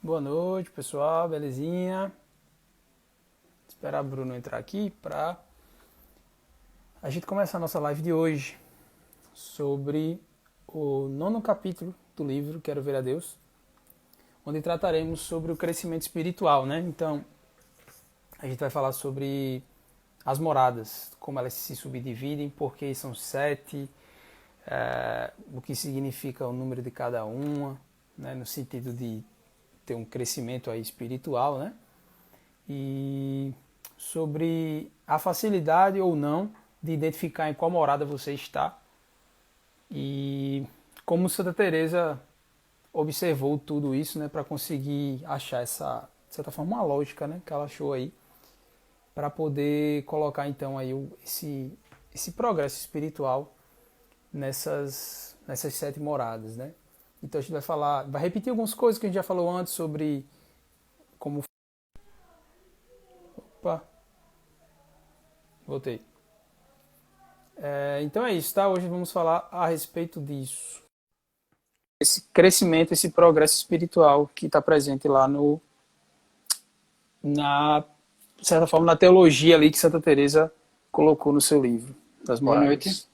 Boa noite, pessoal, belezinha? Esperar o Bruno entrar aqui para a gente começar a nossa live de hoje sobre o nono capítulo do livro Quero Ver a Deus, onde trataremos sobre o crescimento espiritual, né? Então, a gente vai falar sobre as moradas, como elas se subdividem, por que são 7, o que significa o número de cada uma, né? No sentido de ter um crescimento aí espiritual, né? E sobre a facilidade ou não de identificar em qual morada você está e como Santa Teresa observou tudo isso, né, para conseguir achar essa, de certa forma, uma lógica, né, que ela achou aí para poder colocar então aí esse progresso espiritual nessas 7 moradas, né? Então a gente vai repetir algumas coisas que a gente já falou antes sobre como. Opa, voltei. Então é isso, tá? Hoje vamos falar a respeito disso. Esse crescimento, esse progresso espiritual que está presente lá de certa forma, na teologia ali que Santa Teresa colocou no seu livro das Boa noite. moradas.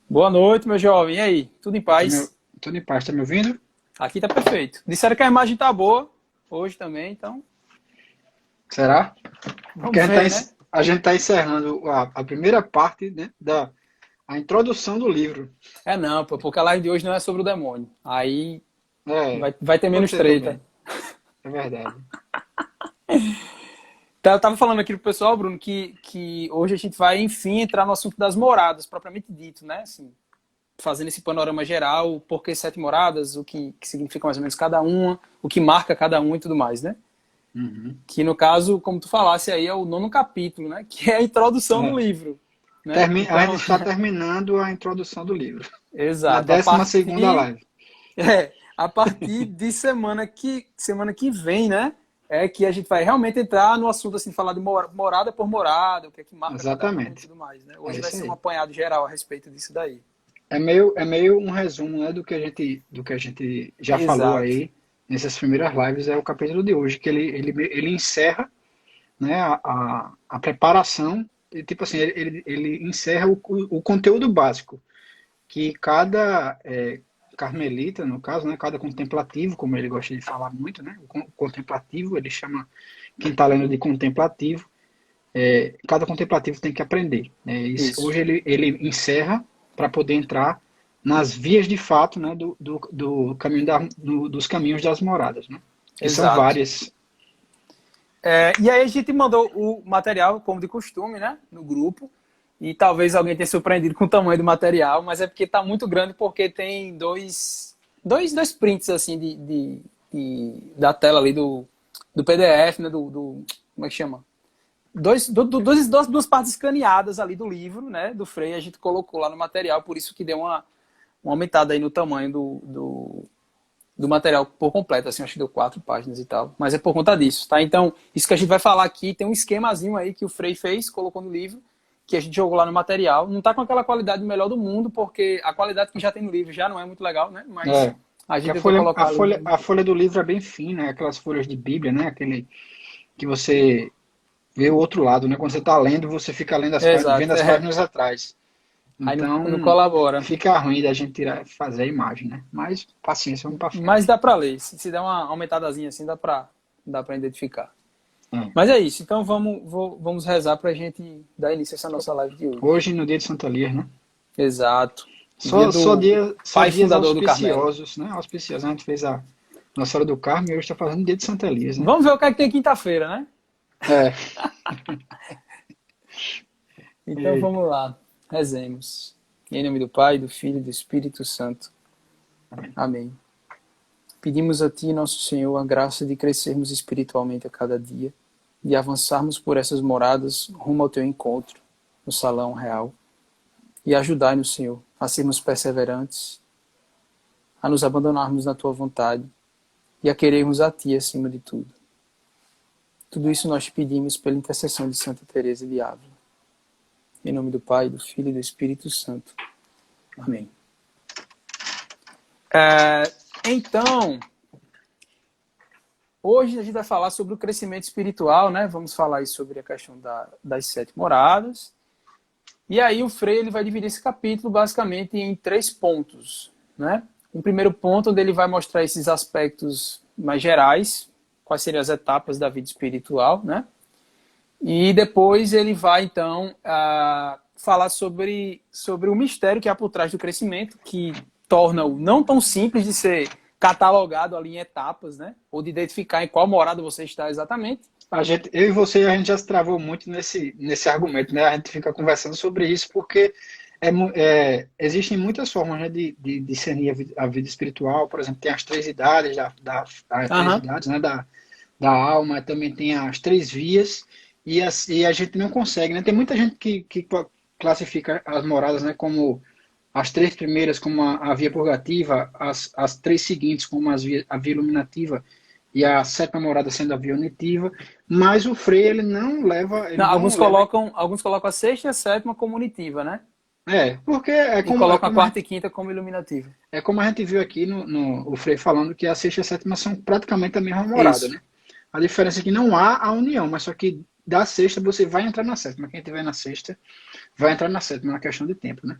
Boa noite, meu jovem. E aí? Tudo em Tá me... paz? Tudo em paz, tá me ouvindo? Aqui tá perfeito. Disseram que a imagem tá boa hoje também, então Será? Porque vamos ver, né? a gente tá encerrando a primeira parte, né, a introdução do livro. É não, pô, porque a live de hoje não é sobre o demônio. Aí É, vai ter pode menos ser treta. também. É verdade. Então, eu tava falando aqui pro pessoal, Bruno, que hoje a gente vai, enfim, entrar no assunto das moradas, propriamente dito, né? Assim, fazendo esse panorama geral, por que 7 moradas, o que significa mais ou menos cada uma, o que marca cada uma e tudo mais, né? Uhum. Que no caso, como tu falasse aí, é o nono capítulo, né? Que é a introdução do É. livro, né? A gente Então, está terminando a introdução do livro. Na exato, 12ª live. a partir de semana que vem, né? É que a gente vai realmente entrar no assunto, assim, falar de morada por morada, o que é que marca cada uma e Exatamente. tudo mais, né? É Hoje vai isso ser um aí. apanhado geral a respeito disso daí. É meio um resumo, né, do que a gente já falou Exato. aí nessas primeiras lives, é o capítulo de hoje, que ele encerra, né, a preparação, e, tipo assim, ele encerra o conteúdo básico, que cada carmelita, no caso, né, cada contemplativo, como ele gosta de falar muito, né, o contemplativo, ele chama quem está lendo de contemplativo, cada contemplativo tem que aprender. Né, Isso. hoje ele encerra para poder entrar nas vias de fato, né, do caminho dos caminhos das moradas, né, que são Exato. várias. E aí a gente mandou o material, como de costume, né? No grupo. E talvez alguém tenha surpreendido com o tamanho do material, mas é porque está muito grande, porque tem dois prints assim da tela ali do PDF, né? Como é que chama? Duas partes escaneadas ali do livro, né? Do Frei, a gente colocou lá no material, por isso que deu uma aumentada aí no tamanho do material por completo, assim, acho que deu 4 páginas e tal, mas é por conta disso, tá? Então, isso que a gente vai falar aqui, tem um esquemazinho aí que o Frei fez, colocou no livro, que a gente jogou lá no material, não tá com aquela qualidade melhor do mundo, porque a qualidade que já tem no livro já não é muito legal, né? Mas É, a que gente tentou colocar ali. a folha do livro é bem fina, é aquelas folhas de Bíblia, né? Aquele que você vê o outro lado, né? Quando você está lendo, você fica lendo vendo Exato, as páginas atrás. aí não Então, colabora. fica ruim da gente fazer a imagem, né? Mas, paciência, vamos para Mas frente. dá pra ler, se der uma aumentadazinha assim, dá pra identificar. É. Mas é isso, então vamos rezar pra gente dar início a essa nossa live de hoje. Hoje, no dia de Santa Lia, né? Exato. Dia do Só pai dias fundador do Carmelo. auspiciosos, né? Auspiciosos. A gente fez a Nossa Hora do Carmo e hoje está fazendo dia de Santa Elias, né? Vamos ver o que é que tem quinta-feira, né? É. Então Eita. vamos lá, rezemos. Em nome do Pai, do Filho e do Espírito Santo. Amém. Amém. Pedimos a Ti, nosso Senhor, a graça de crescermos espiritualmente a cada dia, de avançarmos por essas moradas rumo ao Teu encontro, no salão real, e ajudai-nos, Senhor, a sermos perseverantes, a nos abandonarmos na Tua vontade e a querermos a Ti acima de tudo. Tudo isso nós te pedimos pela intercessão de Santa Teresa de Ávila. Em nome do Pai, do Filho e do Espírito Santo. Amém. Então, hoje a gente vai falar sobre o crescimento espiritual, né? Vamos falar aí sobre a questão das 7 moradas. E aí o Frei ele vai dividir esse capítulo basicamente em 3 pontos, né? Um primeiro ponto onde ele vai mostrar esses aspectos mais gerais, quais seriam as etapas da vida espiritual, né? E depois ele vai, então, falar sobre o mistério que há por trás do crescimento, que torna-o não tão simples de ser catalogado ali em etapas, né? Ou de identificar em qual morada você está exatamente. Eu e você, a gente já se travou muito nesse argumento, né? A gente fica conversando sobre isso porque existem muitas formas, né, de discernir a vida espiritual. Por exemplo, tem as 3 idades, as 3 idades, né, da alma, também tem as 3 vias, e a gente não consegue, né? Tem muita gente que classifica as moradas, né, como as 3 primeiras como a via purgativa, as 3 seguintes como a via iluminativa, e a 7ª morada sendo a via unitiva, mas o Frei ele não leva... Não, alguns colocam a 6ª e a 7ª como unitiva, né? Porque e colocam a 4ª e 5ª como iluminativa. É como a gente viu aqui o Frei falando que a 6ª e a 7ª são praticamente a mesma morada, né? A diferença é que não há a união, mas só que da 6ª você vai entrar na 7ª. Quem estiver na 6ª vai entrar na 7ª, na questão de tempo, né?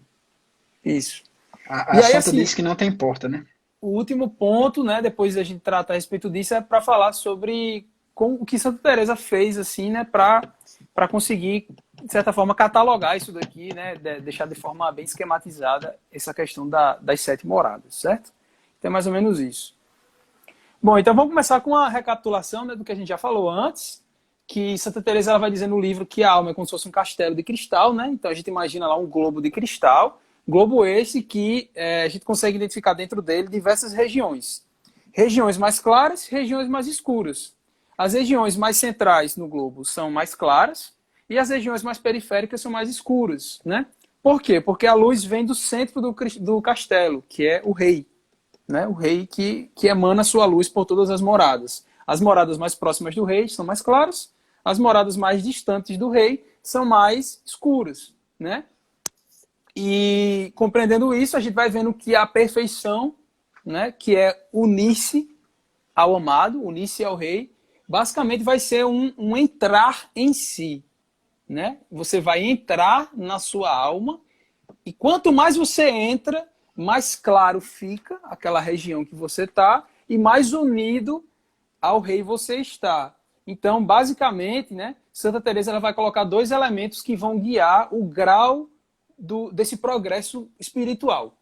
Isso. A Santa assim, disse que não tem porta, né? O último ponto, né, depois da gente tratar a respeito disso, é para falar sobre o que Santa Teresa fez, assim, né, para conseguir, de certa forma, catalogar isso daqui, né, deixar de forma bem esquematizada essa questão das 7 moradas, certo? Então é mais ou menos isso. Bom, então vamos começar com a recapitulação, né, do que a gente já falou antes, que Santa Teresa ela vai dizer no livro que a alma é como se fosse um castelo de cristal, né? Então a gente imagina lá um globo de cristal, globo esse que a gente consegue identificar dentro dele diversas regiões. Regiões mais claras, regiões mais escuras. As regiões mais centrais no globo são mais claras e as regiões mais periféricas são mais escuras, né? Por quê? Porque a luz vem do centro do castelo, que é o rei, né? O rei que emana sua luz por todas as moradas. As moradas mais próximas do rei são mais claras, as moradas mais distantes do rei são mais escuras, né? E compreendendo isso, a gente vai vendo que a perfeição, né, que é unir-se ao amado, unir-se ao rei, basicamente vai ser um entrar em si, né? Você vai entrar na sua alma e quanto mais você entra, mais claro fica aquela região que você está e mais unido ao rei você está. Então, basicamente, né, Santa Teresa ela vai colocar 2 elementos que vão guiar o grau desse progresso espiritual.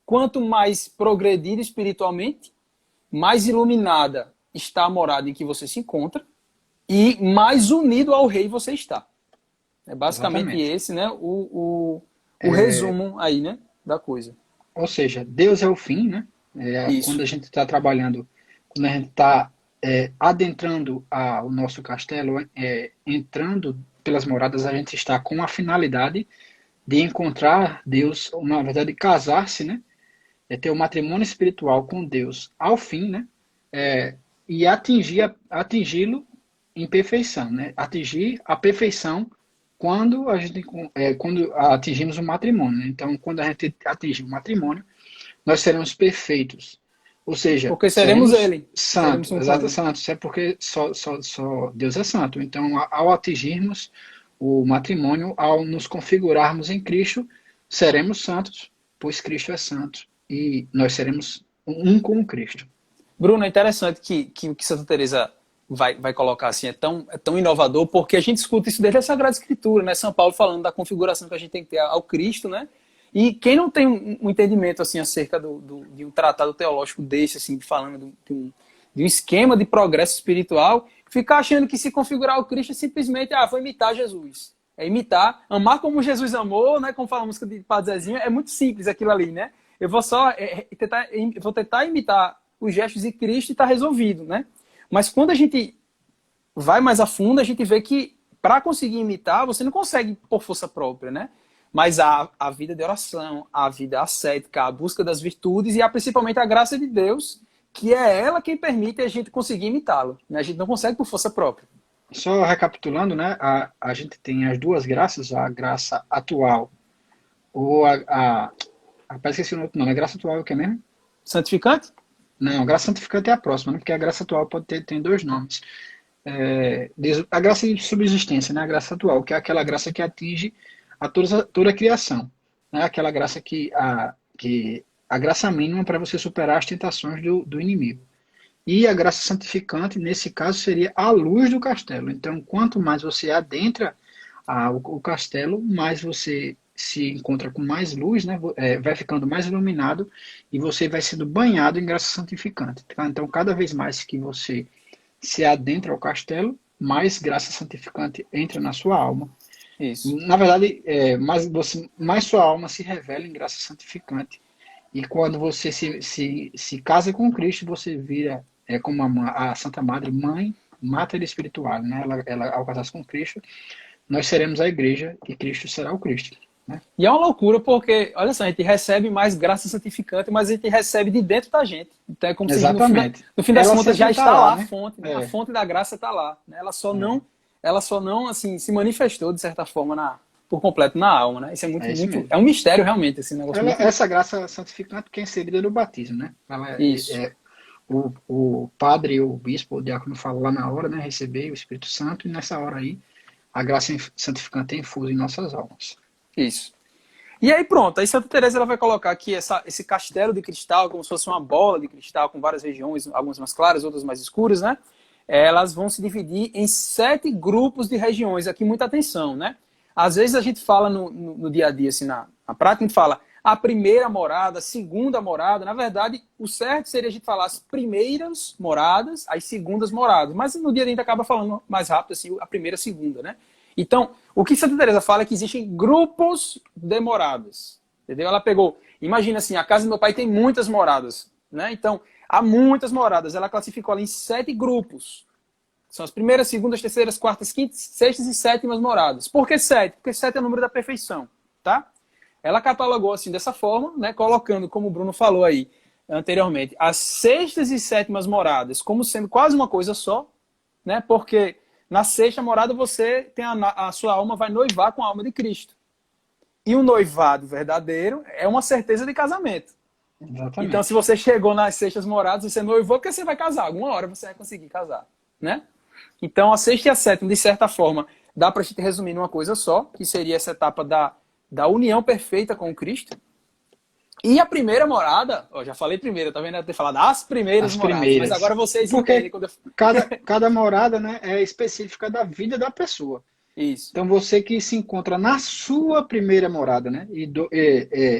Quanto mais progredido espiritualmente, mais iluminada está a morada em que você se encontra e mais unido ao rei você está. É basicamente Exatamente. Esse, né, o resumo aí, né, da coisa. Ou seja, Deus é o fim, né? Quando a gente está trabalhando, quando a gente está adentrando o nosso castelo, entrando pelas moradas, a gente está com a finalidade de encontrar Deus, na verdade, casar-se, né? Ter o matrimônio espiritual com Deus ao fim, né? E atingi-lo em perfeição, né? Atingir a perfeição quando atingimos o matrimônio, né? Então, quando a gente atingir o matrimônio, nós seremos perfeitos. Ou seja, porque seremos ele. Santos, exato, santos. É porque só Deus é santo. Então, ao atingirmos o matrimônio, ao nos configurarmos em Cristo, seremos santos, pois Cristo é santo. E nós seremos um com Cristo. Bruno, é interessante que o que Santa Teresa vai colocar assim é tão inovador, porque a gente escuta isso desde a Sagrada Escritura, né? São Paulo falando da configuração que a gente tem que ter ao Cristo, né? E quem não tem um entendimento assim acerca de um tratado teológico desse, assim, falando de um esquema de progresso espiritual, fica achando que se configurar o Cristo é simplesmente, vou imitar Jesus. É imitar, amar como Jesus amou, né? Como fala a música de Padre Zezinho, é muito simples aquilo ali, né? Eu vou só tentar imitar os gestos de Cristo e está resolvido, né? Mas quando a gente vai mais a fundo, a gente vê que para conseguir imitar, você não consegue por força própria, né? Mas a vida de oração, a vida ascética, a busca das virtudes e principalmente a graça de Deus, que é ela quem permite a gente conseguir imitá-lo. Né? A gente não consegue por força própria. Só recapitulando, né? A gente tem as 2 graças, a graça atual, ou parece que esse outro nome, a graça atual é o que mesmo? Santificante? Não, graça santificante é a próxima, né? Porque a graça atual tem dois nomes. A graça de subsistência, né? A graça atual, que é aquela graça que atinge toda a criação. Né? Aquela graça que a graça mínima para você superar as tentações do inimigo. E a graça santificante, nesse caso, seria a luz do castelo. Então, quanto mais você adentra o castelo, mais você se encontra com mais luz, né? Vai ficando mais iluminado e você vai sendo banhado em graça santificante. Tá? Então, cada vez mais que você se adentra ao castelo, mais graça santificante entra na sua alma. Isso. Na verdade, mais sua alma se revela em graça santificante. E quando você se casa com Cristo, você vira, como a Santa Madre, mãe, mater espiritual. Né? Ela, ao casar-se com Cristo, nós seremos a igreja e Cristo será o Cristo. Né? E é uma loucura porque, olha só, a gente recebe mais graça santificante, mas a gente recebe de dentro da gente. Então é como se no fim das contas já está lá, né? A fonte, né? A fonte da graça está lá. Né? Ela só não assim, se manifestou, de certa forma, por completo na alma. Né? Isso é é um mistério realmente. Esse negócio essa graça santificante que é inserida no batismo. Né? Isso. O padre, o bispo, o diácono fala lá na hora, né? Receber o Espírito Santo, e nessa hora aí a graça santificante é infusa em nossas almas. Isso. E aí pronto, aí Santa Teresa ela vai colocar aqui esse castelo de cristal, como se fosse uma bola de cristal com várias regiões, algumas mais claras, outras mais escuras, né? Elas vão se dividir em 7 grupos de regiões. Aqui muita atenção, né? Às vezes a gente fala no dia a dia, assim, na prática, a gente fala a primeira morada, a segunda morada. Na verdade, o certo seria a gente falar as primeiras moradas, as segundas moradas. Mas no dia a dia a gente acaba falando mais rápido, assim, a primeira e a segunda, né? Então, o que Santa Teresa fala é que existem grupos de moradas. Entendeu? Ela pegou, imagina assim, a casa do meu pai tem muitas moradas, né? Então, há muitas moradas. Ela classificou ela em 7 grupos. São as primeiras, segundas, terceiras, quartas, quintas, sextas e sétimas moradas. Por que 7? Porque 7 é o número da perfeição, tá? Ela catalogou assim dessa forma, né? Colocando, como o Bruno falou aí anteriormente, as sextas e sétimas moradas como sendo quase uma coisa só, né? Porque na sexta morada você tem a sua alma vai noivar com a alma de Cristo. E o noivado verdadeiro é uma certeza de casamento. Exatamente. Então, se você chegou nas sextas moradas, você noivou porque você vai casar. Alguma hora você vai conseguir casar, né? Então, a sexta e a sétima, de certa forma, dá para a gente resumir numa coisa só, que seria essa etapa da união perfeita com Cristo. E a primeira morada, já falei primeira, tá vendo? Eu ter falado as primeiras moradas, mas agora vocês entendem. Quando cada morada, né, é específica da vida da pessoa. Isso. Então você que se encontra na sua primeira morada, né,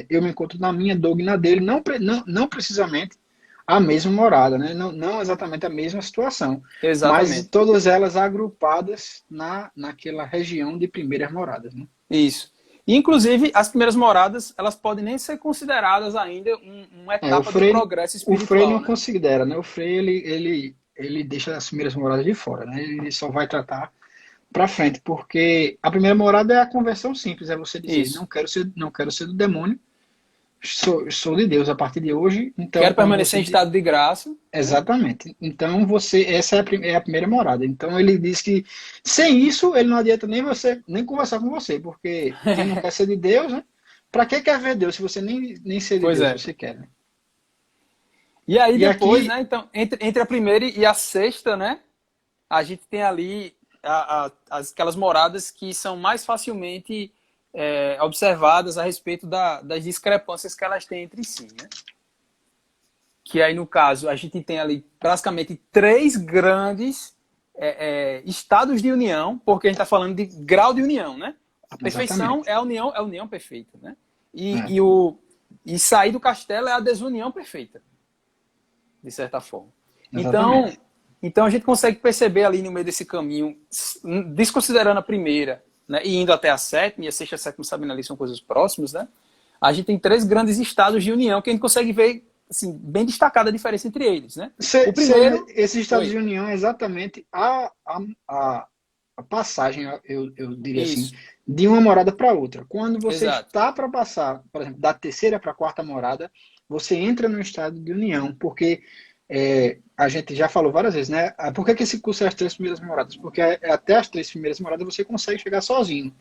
eu me encontro na minha, Doug na dele, não precisamente a mesma morada, né, não exatamente a mesma situação, Exatamente. mas todas elas agrupadas naquela região de primeiras moradas. Né? Isso. Inclusive, as primeiras moradas, elas podem nem ser consideradas ainda uma etapa de progresso espiritual. O Frei não considera, né? O Frei, ele deixa as primeiras moradas de fora, né? Ele só vai tratar para frente, porque a primeira morada é a conversão simples, é você dizer, não quero ser do demônio, sou de Deus a partir de hoje. Então, quero permanecer em estado de graça. Exatamente. Então, essa é a primeira morada. Então, ele diz que sem isso, ele não adianta nem conversar com você, porque quem não quer ser de Deus, né? Para que quer ver Deus se você nem ser de Deus você quer, né? E aí, depois, aqui, né? Então, entre a primeira e a sexta, né? A gente tem ali aquelas moradas que são mais facilmente observadas a respeito das discrepâncias que elas têm entre si, né? Que aí, no caso, a gente tem ali basicamente 3 grandes estados de união, porque a gente está falando de grau de união, né? A perfeição é a união perfeita, né? E sair do castelo é a desunião perfeita, de certa forma. Então a gente consegue perceber ali no meio desse caminho, desconsiderando a primeira, né, e indo até a sétima, e a sexta e a sétima, sabendo ali, são coisas próximas, né? A gente tem 3 grandes estados de união que a gente consegue ver assim, bem destacada a diferença entre eles, né? O primeiro, esses estados de união é exatamente a passagem, eu diria assim, de uma morada para outra. Quando você está para passar, por exemplo, da terceira para a quarta morada, você entra no estado de união, porque a gente já falou várias vezes, né? Por que esse curso é as 3 primeiras moradas? Porque até as 3 primeiras moradas você consegue chegar sozinho.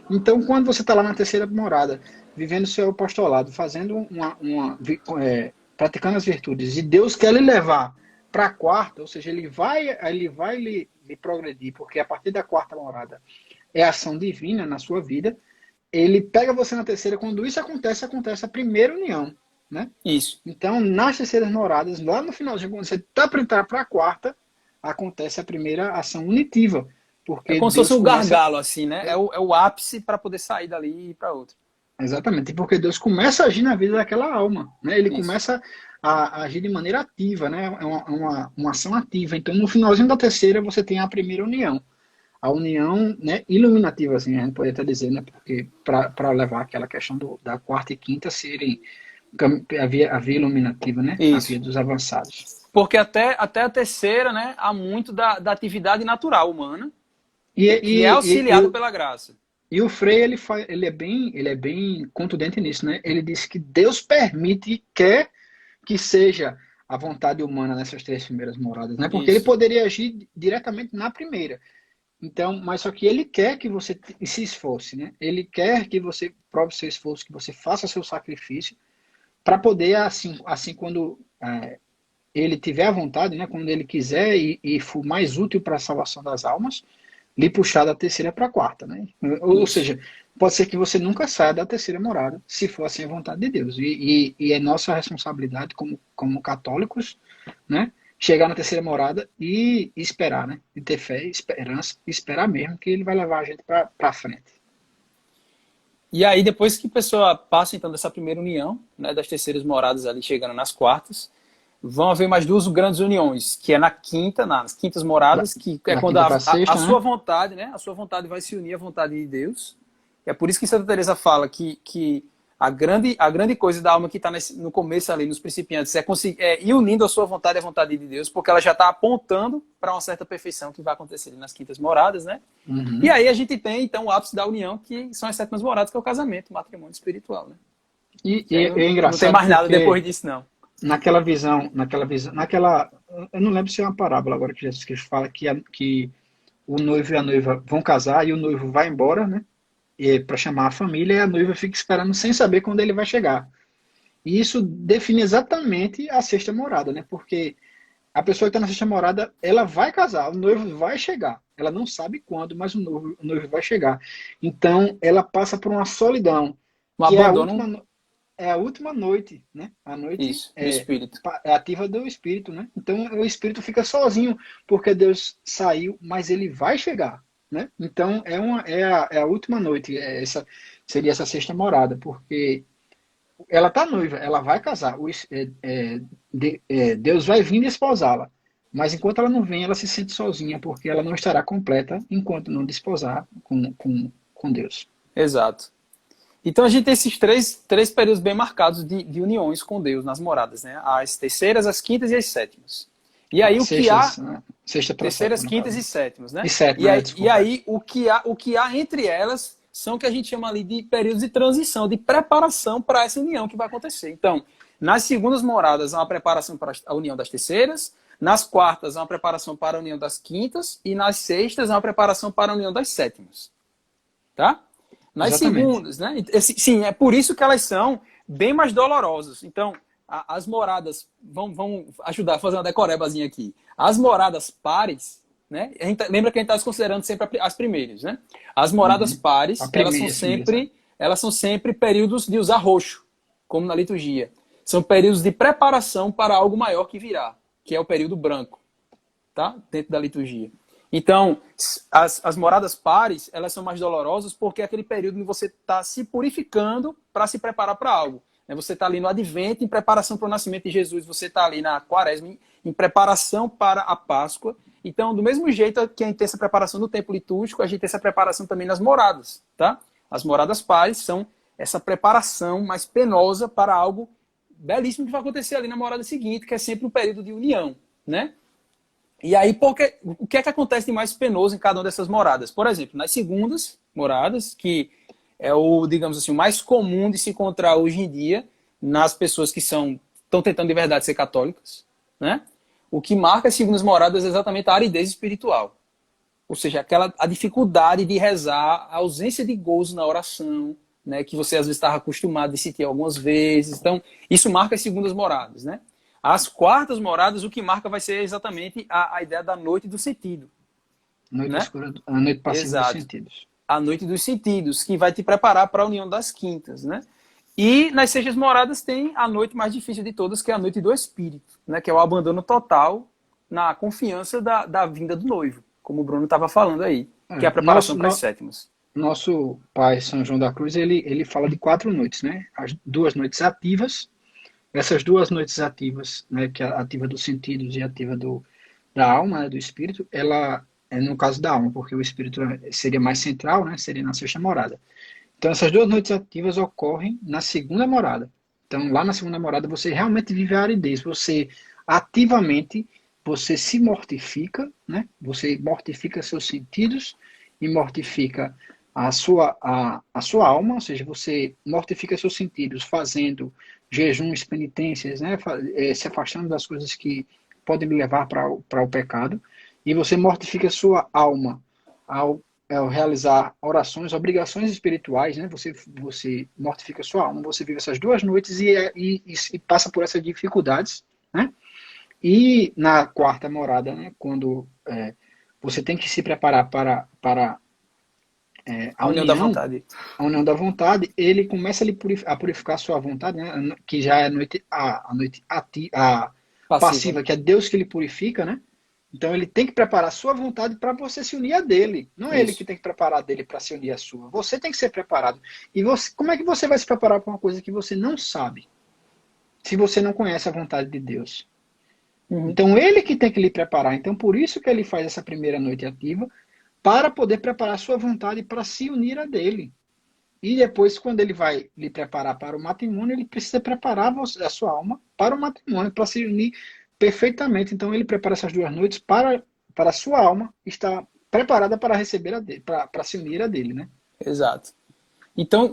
Então, quando você está lá na terceira morada, vivendo seu apostolado, fazendo praticando as virtudes, e Deus quer lhe levar para a quarta, ou seja, ele vai lhe progredir, porque a partir da quarta morada é ação divina na sua vida, ele pega você na terceira, quando isso acontece a primeira união, né? Isso. Então, nas terceiras moradas, lá no finalzinho, quando você está para entrar para a quarta, acontece a primeira ação unitiva, É porque como se fosse Deus um começa. gargalo, assim, né? É o ápice para poder sair dali e ir para outro. Exatamente, porque Deus começa a agir na vida daquela alma, né? Ele Isso. começa a agir de maneira ativa, né? É uma ação ativa. Então, no finalzinho da terceira, você tem a primeira união. A união, né, iluminativa, assim, a gente pode até dizer, né? Porque para levar aquela questão da quarta e quinta serem a via iluminativa, né? A via Isso. dos avançados. Porque até a terceira, né, há muito da atividade natural humana, E, que é e, e, auxiliado e, pela graça. e o Frei, ele é bem contundente nisso, né? Ele diz que Deus permite e quer que seja a vontade humana nessas três primeiras moradas, né? Porque ele Isso. poderia agir diretamente na primeira. Então, mas só que ele quer que você se esforce, né? Ele quer que você prove seu esforço, que você faça seu sacrifício, para poder, assim quando ele tiver a vontade, né? Quando ele quiser e for mais útil para a salvação das almas, lhe puxar da terceira para a quarta, né? Ou Isso. seja, pode ser que você nunca saia da terceira morada, se for assim a vontade de Deus. E é nossa responsabilidade como católicos, né? Chegar na terceira morada e esperar, né? E ter fé, esperança, e esperar mesmo que ele vai levar a gente para frente. E aí, depois que a pessoa passa, então, dessa primeira união, né, das terceiras moradas ali, chegando nas quartas, vão haver mais duas grandes uniões, que é na quinta, nas quintas Da, moradas, que é da quando quinta para a sexta, sua né? vontade, né, a sua vontade vai se unir à vontade de Deus. É por isso que Santa Teresa fala que a grande coisa da alma que está no começo ali, nos principiantes, é ir unindo a sua vontade à vontade de Deus, porque ela já está apontando para uma certa perfeição que vai acontecer nas quintas moradas, né? E Uhum. aí a gente tem, então, o ápice da união, que são as sétimas moradas, que é o casamento, o matrimônio espiritual, né? E, Que aí é não tem engraçado mais nada porque depois disso, não. eu não lembro se é uma parábola agora que Jesus Cristo fala que o noivo e a noiva vão casar e o noivo vai embora, né? Para chamar a família e a noiva fica esperando sem saber quando ele vai chegar. E isso define exatamente a sexta morada, né? Porque a pessoa que está na sexta morada, ela vai casar, o noivo vai chegar. Ela não sabe quando, mas o noivo vai chegar. Então, ela passa por uma solidão, Um que abandono, é a última noite, né? A noite isso, do espírito. é ativa do espírito, né? Então, o espírito fica sozinho, porque Deus saiu, mas ele vai chegar, né? Então, é a última noite, seria essa sexta morada, porque ela tá noiva, ela vai casar. Deus vai vir desposá-la. Mas enquanto ela não vem, ela se sente sozinha, porque ela não estará completa enquanto não desposar com Deus. Exato. Então a gente tem esses três períodos bem marcados de uniões com Deus nas moradas, né? As terceiras, as quintas e as sétimas. E aí o que há... Sextas, né? Sexta para Terceiras, sétima, no caso, quintas né? e sétimas, né? E E sétima, aí, e desculpa. aí o que há entre elas são o que a gente chama ali de períodos de transição, de preparação para essa união que vai acontecer. Então, nas segundas moradas há uma preparação para a união das terceiras, nas quartas há uma preparação para a união das quintas e nas sextas há uma preparação para a união das sétimas. Tá? Nas Exatamente. segundas, né? Sim, é por isso que elas são bem mais dolorosas. Então, as moradas, vamos ajudar a fazer uma decorebazinha aqui. As moradas pares, né? Lembra que a gente está considerando sempre as primeiras, né? As moradas Uhum. pares, As primeiras, né? elas são sempre períodos de usar roxo, como na liturgia. São períodos de preparação para algo maior que virá, que é o período branco, tá? Dentro da liturgia. Então, as moradas pares, elas são mais dolorosas porque é aquele período em que você está se purificando para se preparar para algo. Você está ali no advento, em preparação para o nascimento de Jesus. Você está ali na quaresma, em preparação para a Páscoa. Então, do mesmo jeito que a gente tem essa preparação no tempo litúrgico, a gente tem essa preparação também nas moradas, tá? As moradas pares são essa preparação mais penosa para algo belíssimo que vai acontecer ali na morada seguinte, que é sempre um período de união, né? E aí, o que é que acontece de mais penoso em cada uma dessas moradas? Por exemplo, nas segundas moradas, que é o, digamos assim, o mais comum de se encontrar hoje em dia nas pessoas que estão tentando de verdade ser católicas, né? O que marca as segundas moradas é exatamente a aridez espiritual. Ou seja, a dificuldade de rezar, a ausência de gozo na oração, né, que você às vezes estava acostumado a sentir algumas vezes. Então, isso marca as segundas moradas, né? As quartas moradas, o que marca vai ser exatamente a ideia da noite do sentido, Noite né? escura, a noite passiva dos Exato. sentidos. A noite dos sentidos, que vai te preparar para a união das quintas, né? E nas sextas moradas tem a noite mais difícil de todas, que é a noite do espírito, né? Que é o abandono total na confiança da vinda do noivo, como o Bruno estava falando aí, que é a preparação para as sétimas. Nosso pai, São João da Cruz, ele fala de 4 noites, né? As 2 noites ativas, essas 2 noites ativas, né, que é a ativa dos sentidos e a ativa da alma, né, do espírito, ela é no caso da alma, porque o espírito seria mais central, né? Seria na sexta morada. Então, essas 2 noites ativas ocorrem na segunda morada. Então, lá na segunda morada, você realmente vive a aridez. Você ativamente, você se mortifica, né? Você mortifica seus sentidos e mortifica a sua alma, ou seja, você mortifica seus sentidos fazendo jejuns, penitências, né? Se afastando das coisas que podem me levar para o pecado. E você mortifica sua alma ao realizar orações, obrigações espirituais, né? Você mortifica sua alma, você vive essas 2 noites e passa por essas dificuldades, né? E na quarta morada, né? Quando você tem que se preparar para A união da vontade. a união da vontade, ele começa a purificar sua vontade, né? Que já é a noite passiva, que é Deus que lhe purifica, né? Então ele tem que preparar a sua vontade para você se unir a dele. Não é ele que tem que preparar a dele para se unir à sua. Você tem que ser preparado. E como é que você vai se preparar para uma coisa que você não sabe? Se você não conhece a vontade de Deus. Uhum. Então ele que tem que lhe preparar. Então por isso que ele faz essa primeira noite ativa, para poder preparar a sua vontade para se unir a dele. E depois, quando ele vai lhe preparar para o matrimônio, ele precisa preparar a sua alma para o matrimônio, para se unir perfeitamente. Então ele prepara essas 2 noites para a sua alma estar preparada para receber a dele, para se unir a dele, né? Exato. Então,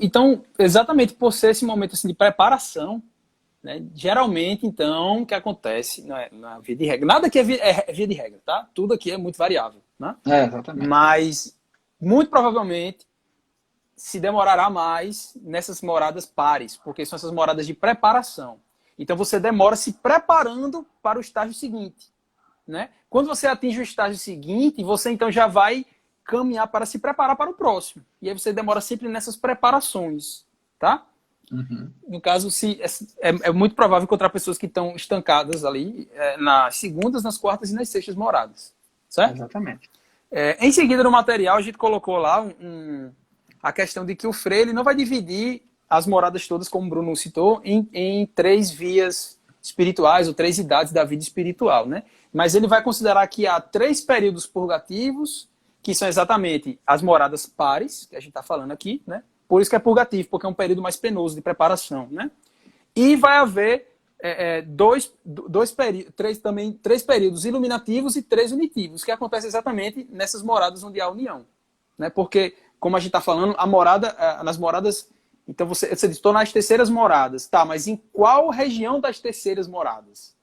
exatamente por ser esse momento assim, de preparação, né, geralmente, então, o que acontece na via de regra? Nada aqui é via de regra, tá? Tudo aqui é muito variável, né? Exatamente. Mas, muito provavelmente, se demorará mais nessas moradas pares, porque são essas moradas de preparação. Então você demora se preparando para o estágio seguinte, né? Quando você atinge o estágio seguinte, você então já vai caminhar para se preparar para o próximo. E aí você demora sempre nessas preparações, tá? Uhum. No caso, é muito provável encontrar pessoas que estão estancadas ali nas segundas, nas quartas e nas sextas moradas, certo? Exatamente. Em seguida, no material, a gente colocou lá a questão de que o Frei ele não vai dividir as moradas todas, como o Bruno citou, em 3 vias espirituais ou 3 idades da vida espiritual, né? Mas ele vai considerar que há 3 períodos purgativos, que são exatamente as moradas pares, que a gente está falando aqui, né? Por isso que é purgativo, porque é um período mais penoso de preparação, né? E vai haver 3 períodos iluminativos e 3 unitivos, que acontece exatamente nessas moradas onde há união, né? Porque, como a gente está falando, nas moradas... Então você diz, estou nas terceiras moradas. Tá, mas em qual região das terceiras moradas?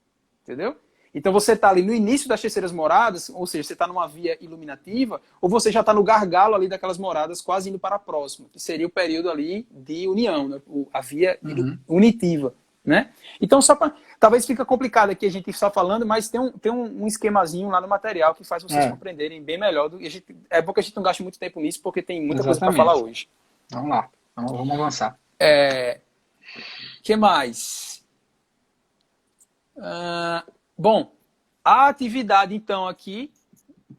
Entendeu? Então você está ali no início das terceiras moradas, ou seja, você está numa via iluminativa, ou você já está no gargalo ali daquelas moradas, quase indo para a próxima, que seria o período ali de união, né? A via unitiva, né? Então, talvez fica complicado aqui a gente só falando, mas tem um esquemazinho lá no material que faz vocês compreenderem bem melhor. É bom que a gente não gaste muito tempo nisso, porque tem muita coisa para falar hoje. Vamos lá, vamos avançar. Que mais? Bom, a atividade, então, aqui,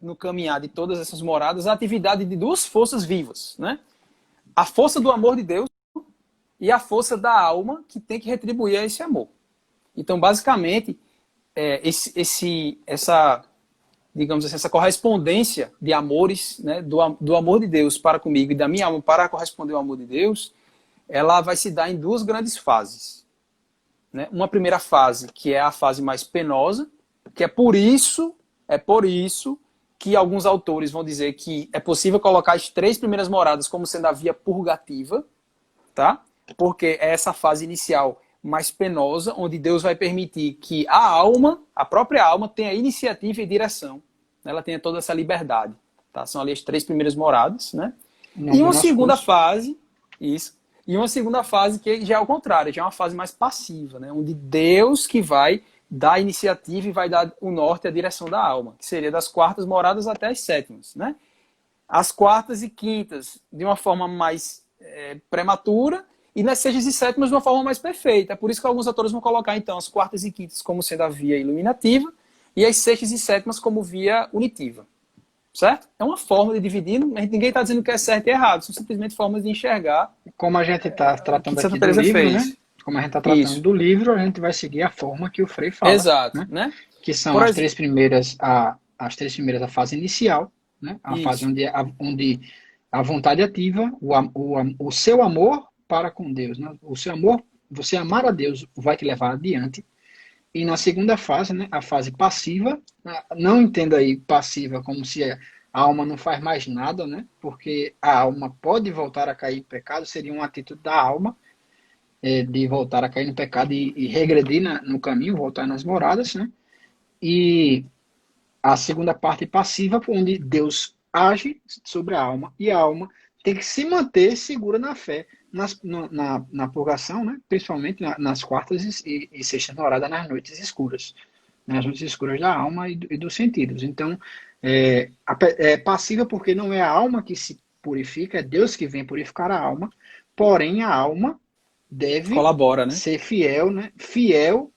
no caminhar de todas essas moradas, a atividade de 2 forças vivas, né? A força do amor de Deus e a força da alma que tem que retribuir a esse amor. Então, basicamente, digamos assim, essa correspondência de amores, né, do amor de Deus para comigo e da minha alma para corresponder ao amor de Deus, ela vai se dar em 2 grandes fases. Né? Uma primeira fase, que é a fase mais penosa, que é por isso que alguns autores vão dizer que é possível colocar as 3 primeiras moradas como sendo a via purgativa, tá? Porque é essa fase inicial mais penosa, onde Deus vai permitir que a própria alma, tenha iniciativa e direção. Ela tenha toda essa liberdade. Tá? São ali as 3 primeiras moradas, né? E uma segunda fase, E uma segunda fase que já é o contrário, já é uma fase mais passiva, né? Onde Deus que vai dar a iniciativa e vai dar o norte e a direção da alma, que seria das quartas moradas até as sétimas, né? As quartas e quintas de uma forma mais prematura e nas sextas e sétimas de uma forma mais perfeita. É por isso que alguns autores vão colocar, então, as quartas e quintas como sendo a via iluminativa e as sextas e sétimas como via unitiva. Certo? É uma forma de dividir, mas ninguém está dizendo que é certo e errado, são simplesmente formas de enxergar Como a gente está o que tratando Santa aqui do Teresa livro, né? fez. Como a gente está tratando Isso. do livro, a gente vai seguir a forma que o Frei fala, Exato, né? né? Que são Por as exemplo, três primeiras, as três primeiras, a fase inicial, né? A fase isso. onde a vontade ativa, o seu amor para com Deus, né? O seu amor, você amar a Deus vai te levar adiante. E na segunda fase, né? A fase passiva, não entenda aí passiva como se a alma não faz mais nada, né? Porque a alma pode voltar a cair em pecado, seria uma atitude da alma, de voltar a cair no pecado e regredir no caminho, voltar nas moradas, né? E a segunda parte passiva, onde Deus age sobre a alma, e a alma tem que se manter segura na fé, na purgação, né? Principalmente nas quartas e sextas moradas, nas noites escuras, né? As noites escuras da alma e dos sentidos. Então, é passiva porque não é a alma que se purifica, é Deus que vem purificar a alma, porém a alma deve Colabora, né? ser fiel, né? Fiel,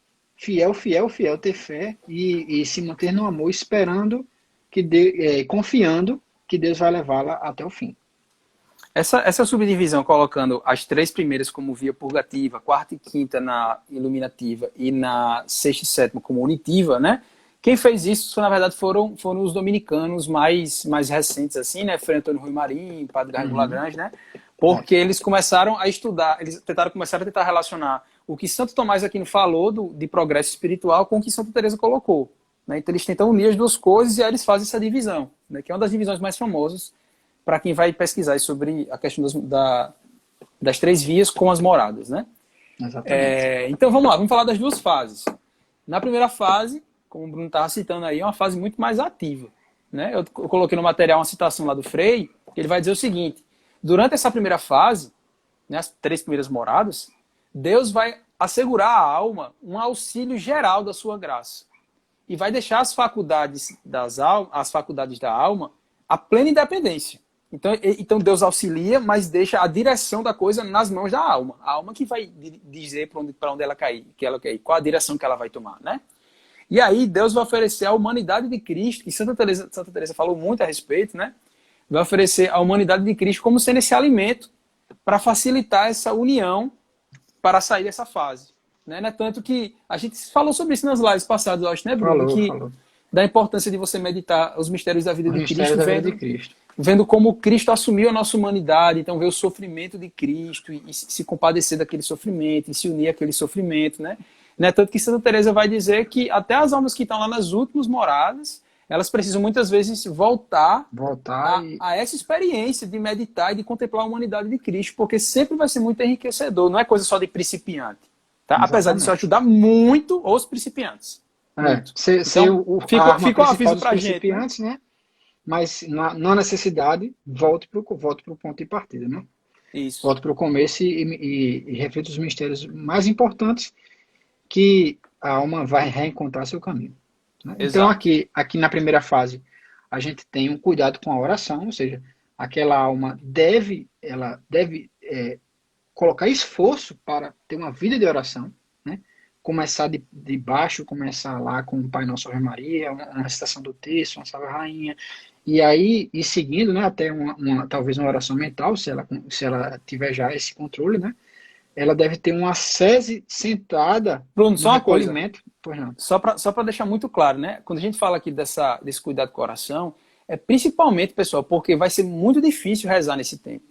ter fé e se manter no amor, esperando confiando que Deus vai levá-la até o fim. Essa subdivisão, colocando as três primeiras como via purgativa, quarta e quinta na iluminativa e na sexta e sétima como unitiva, né? Quem fez isso, na verdade, foram os dominicanos mais recentes, assim, né? Frei Antônio Rui Marinho, Padre Raimundo Lagrange, né? Porque eles começaram a estudar, eles começaram a tentar relacionar o que Santo Tomás Aquino falou de progresso espiritual com o que Santa Teresa colocou, né? Então eles tentam unir as duas coisas e aí eles fazem essa divisão, né? Que é uma das divisões mais famosas para quem vai pesquisar sobre a questão das três vias com as moradas, né? Exatamente. Então vamos lá, vamos falar das duas fases. Na primeira fase, como o Bruno estava citando aí, é uma fase muito mais ativa, né? Eu coloquei no material uma citação lá do Frei, que ele vai dizer o seguinte: durante essa primeira fase, né, as três primeiras moradas, Deus vai assegurar à alma um auxílio geral da sua graça e vai deixar as faculdades da alma a plena independência. Então Deus auxilia, mas deixa a direção da coisa nas mãos da alma. A alma que vai dizer para onde ela cair, qual a direção que ela vai tomar, né? E aí Deus vai oferecer à humanidade de Cristo, que Santa Teresa falou muito a respeito, né? Vai oferecer à humanidade de Cristo como sendo esse alimento para facilitar essa união para sair dessa fase. Né? Tanto que a gente falou sobre isso nas lives passadas, eu acho, né, Bruno? Falou. Da importância de você meditar os mistérios da vida Os de mistérios Cristo, da vida de Cristo. vendo como Cristo assumiu a nossa humanidade, então ver o sofrimento de Cristo e se compadecer daquele sofrimento, e se unir àquele sofrimento, né? Tanto que Santa Teresa vai dizer que até as almas que estão lá nas últimas moradas, elas precisam muitas vezes voltar a essa experiência de meditar e de contemplar a humanidade de Cristo, porque sempre vai ser muito enriquecedor, não é coisa só de principiante, tá? Apesar disso ajudar muito os principiantes. Então, fica um aviso para a gente, né? Mas na necessidade, volte para o ponto de partida, né? Isso. Volte para o começo e reflita os mistérios mais importantes que a alma vai reencontrar seu caminho. Né? Então, aqui na primeira fase, a gente tem um cuidado com a oração, ou seja, aquela alma deve colocar esforço para ter uma vida de oração, né? Começar de baixo, começar lá com o Pai Nosso Ave Maria, uma recitação do texto, uma Salve Rainha, e aí ir seguindo, né, até talvez uma oração mental, se ela tiver já esse controle, né? Ela deve ter uma sese sentada Bruno, só uma recolhimento. Pois não. Só para deixar muito claro, né? Quando a gente fala aqui desse cuidado com o coração, é principalmente, pessoal, porque vai ser muito difícil rezar nesse tempo.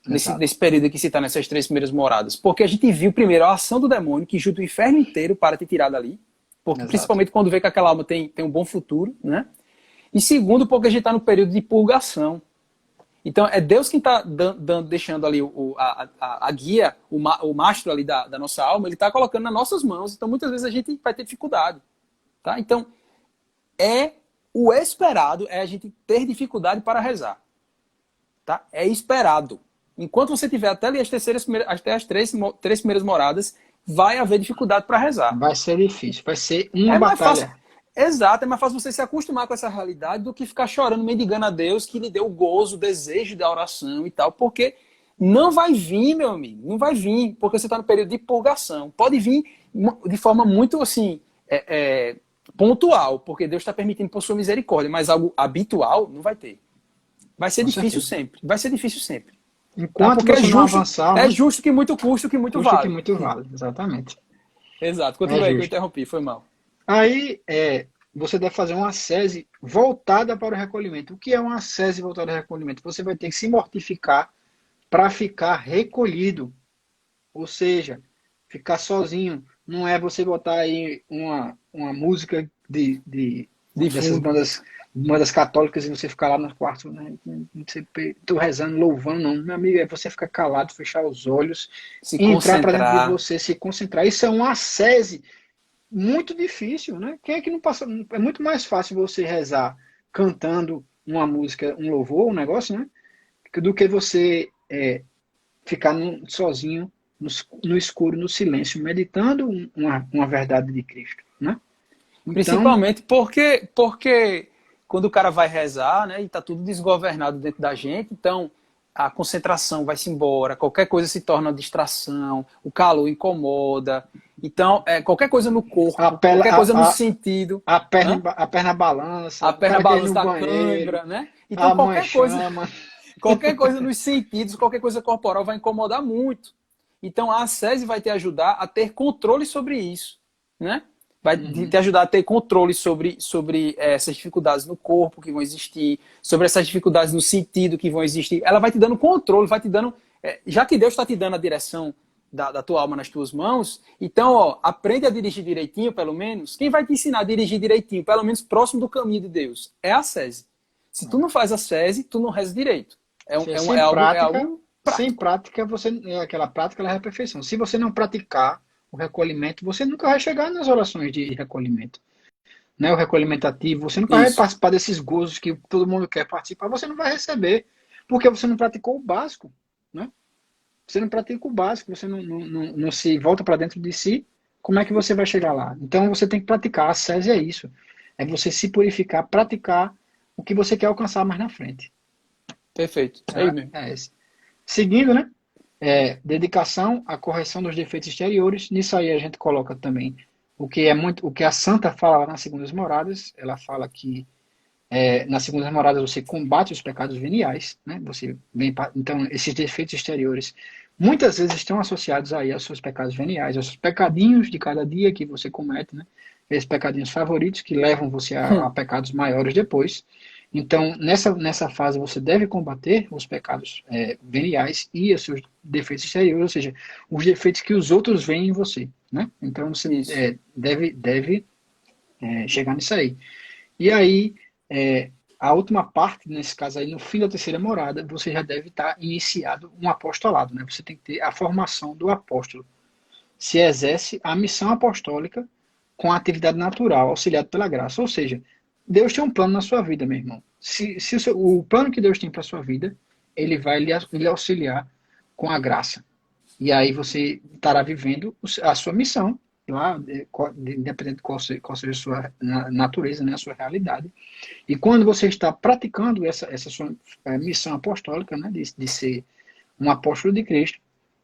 Nesse período que se está nessas três primeiras moradas. Porque a gente viu, primeiro, a ação do demônio, que junta o inferno inteiro para te tirar dali. Porque, principalmente quando vê que aquela alma tem um bom futuro, né? E segundo, porque a gente está no período de purgação. Então, é Deus quem está deixando ali a guia, o mastro ali da nossa alma, ele está colocando nas nossas mãos. Então, muitas vezes a gente vai ter dificuldade. Tá? Então, o esperado é a gente ter dificuldade para rezar. Tá? É esperado. Enquanto você tiver até ali até as três primeiras moradas, vai haver dificuldade para rezar. Vai ser difícil, vai ser uma É mais fácil. batalha. Exato, é mais fácil você se acostumar com essa realidade do que ficar chorando, mendigando a Deus que lhe deu o gozo, o desejo da oração e tal, porque não vai vir, meu amigo, não vai vir, porque você está no período de purgação. Pode vir de forma muito assim, pontual, porque Deus está permitindo por sua misericórdia, mas algo habitual não vai ter. Vai ser Com difícil certeza. sempre, vai ser difícil sempre. Tá? Enquanto Porque você não avançar, é né? justo que muito custa, que muito Custa que vale. muito vale, exatamente. Exato, É continua aí que eu justo. interrompi, foi mal. Aí, você deve fazer uma ascese voltada para o recolhimento. O que é uma ascese voltada ao recolhimento? Você vai ter que se mortificar para ficar recolhido. Ou seja, ficar sozinho. Não é você botar aí uma música De dessas fundo. bandas católicas e você ficar lá no quarto, né? Tô rezando, louvando, não. Meu amigo, é você ficar calado, fechar os olhos, Se entrar para dentro de concentrar. você, se concentrar. Isso é uma ascese muito difícil, né? Quem é que não passa? É muito mais fácil você rezar cantando uma música, um louvor, um negócio, né? Do que você ficar sozinho, no escuro, no silêncio, meditando uma verdade de Cristo, né? Então, Principalmente porque quando o cara vai rezar, né, e tá tudo desgovernado dentro da gente, então a concentração vai-se embora, qualquer coisa se torna uma distração, o calor incomoda. Então, qualquer coisa no a, corpo, pele, qualquer coisa no sentido, hã? a perna balança, A o perna cara quer ir balança no da banheiro, cãibra, né? Então, a mãe chama. qualquer coisa nos sentidos, qualquer coisa corporal vai incomodar muito. Então, a ascese vai te ajudar a ter controle sobre isso, né? Vai te Uhum. ajudar a ter controle sobre essas dificuldades no corpo que vão existir, sobre essas dificuldades no sentido que vão existir. Ela vai te dando controle, vai te dando. Já que Deus está te dando a direção da tua alma nas tuas mãos, então, ó, aprende a dirigir direitinho, pelo menos. Quem vai te ensinar a dirigir direitinho, pelo menos próximo do caminho de Deus? É a ascese. Se tu não faz a ascese, tu não reza direito. É algo Sem prático. prática, aquela prática ela é a perfeição. Se você não praticar o recolhimento, você nunca vai chegar nas orações de recolhimento, né? O recolhimento ativo, você nunca vai Isso. participar desses gozos que todo mundo quer participar, você não vai receber, porque você não praticou o básico, né? Você não pratica o básico, você não se volta para dentro de si, como é que você vai chegar lá? Então você tem que praticar. A SES é isso. É você se purificar, praticar o que você quer alcançar mais na frente. Perfeito. Isso aí mesmo. É esse. Seguindo, né? Dedicação à correção dos defeitos exteriores. Nisso aí a gente coloca também o que a Santa fala lá nas Segundas Moradas. Ela fala que nas Segundas Moradas você combate os pecados veniais, né? Então esses defeitos exteriores muitas vezes estão associados aí aos seus pecados veniais, aos pecadinhos de cada dia que você comete, né? Esses pecadinhos favoritos que levam você a pecados maiores depois. Então, nessa fase, você deve combater os pecados veniais e os seus defeitos exteriores, ou seja, os defeitos que os outros veem em você, né? Então, você Isso. deve chegar nisso aí. E aí, a última parte, nesse caso aí, no fim da terceira morada, você já deve estar iniciado um apostolado, né? Você tem que ter a formação do apóstolo. Se exerce a missão apostólica com a atividade natural, auxiliado pela graça. Ou seja, Deus tem um plano na sua vida, meu irmão. Se o plano que Deus tem para a sua vida, ele vai lhe auxiliar com a graça. E aí você estará vivendo a sua missão, lá, independente de qual seja a sua natureza, né, a sua realidade. E quando você está praticando essa sua missão apostólica, né, de ser um apóstolo de Cristo,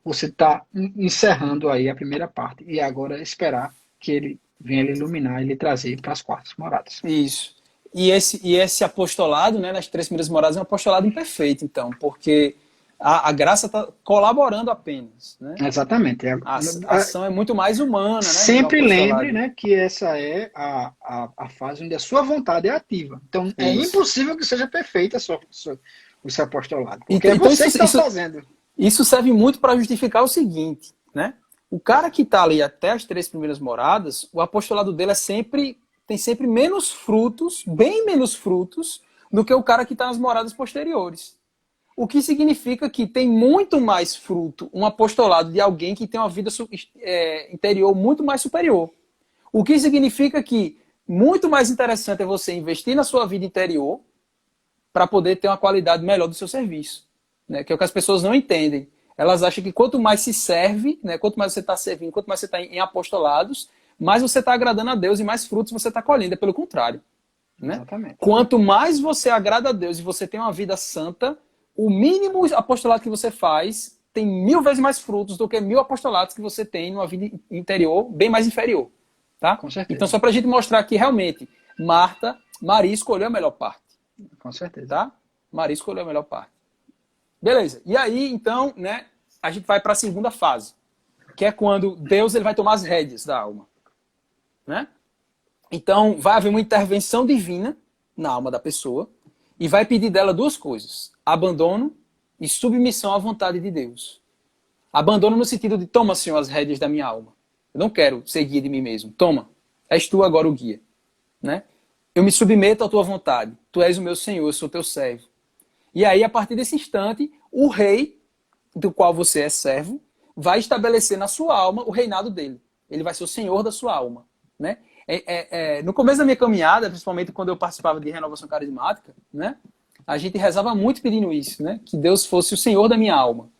você está encerrando aí a primeira parte. E agora esperar que ele venha lhe iluminar e lhe trazer para as quartas moradas. Isso. E esse apostolado, né, nas três primeiras moradas, é um apostolado imperfeito, então, porque a graça está colaborando apenas, né? Exatamente. A ação é muito mais humana, né, no Sempre lembre, apostolado. né, que essa é a fase onde a sua vontade é ativa. Então, é Isso. impossível que seja perfeita o seu apostolado, porque Então, é você que está fazendo. isso serve muito para justificar o seguinte, né? O cara que está ali até as três primeiras moradas, o apostolado dele tem sempre menos frutos, bem menos frutos, do que o cara que está nas moradas posteriores. O que significa que tem muito mais fruto um apostolado de alguém que tem uma vida interior muito mais superior. O que significa que muito mais interessante é você investir na sua vida interior para poder ter uma qualidade melhor do seu serviço. né? Que é o que as pessoas não entendem. Elas acham que quanto mais se serve, né? Quanto mais você está servindo, quanto mais você está em apostolados, mais você está agradando a Deus e mais frutos você está colhendo. É pelo contrário, né? Exatamente. Quanto mais você agrada a Deus e você tem uma vida santa, o mínimo apostolado que você faz tem 1000 vezes mais frutos do que 1000 apostolados que você tem numa vida interior bem mais inferior. Tá? Com certeza. Então, só para a gente mostrar que realmente Maria escolheu a melhor parte. Com certeza. Tá? Maria escolheu a melhor parte. Beleza. E aí, então, né, a gente vai para a segunda fase, que é quando Deus ele vai tomar as rédeas da alma. Né? Então, vai haver uma intervenção divina na alma da pessoa e vai pedir dela duas coisas: abandono e submissão à vontade de Deus. Abandono no sentido de: toma, Senhor, as rédeas da minha alma. Eu não quero ser guia de mim mesmo. Toma, és tu agora o guia. Né? Eu me submeto à tua vontade. Tu és o meu Senhor, eu sou teu servo. E aí, a partir desse instante, o rei, do qual você é servo, vai estabelecer na sua alma o reinado dele. Ele vai ser o senhor da sua alma. Né? No começo da minha caminhada, principalmente quando eu participava de renovação carismática, né? A gente rezava muito pedindo isso, né? Que Deus fosse o senhor da minha alma.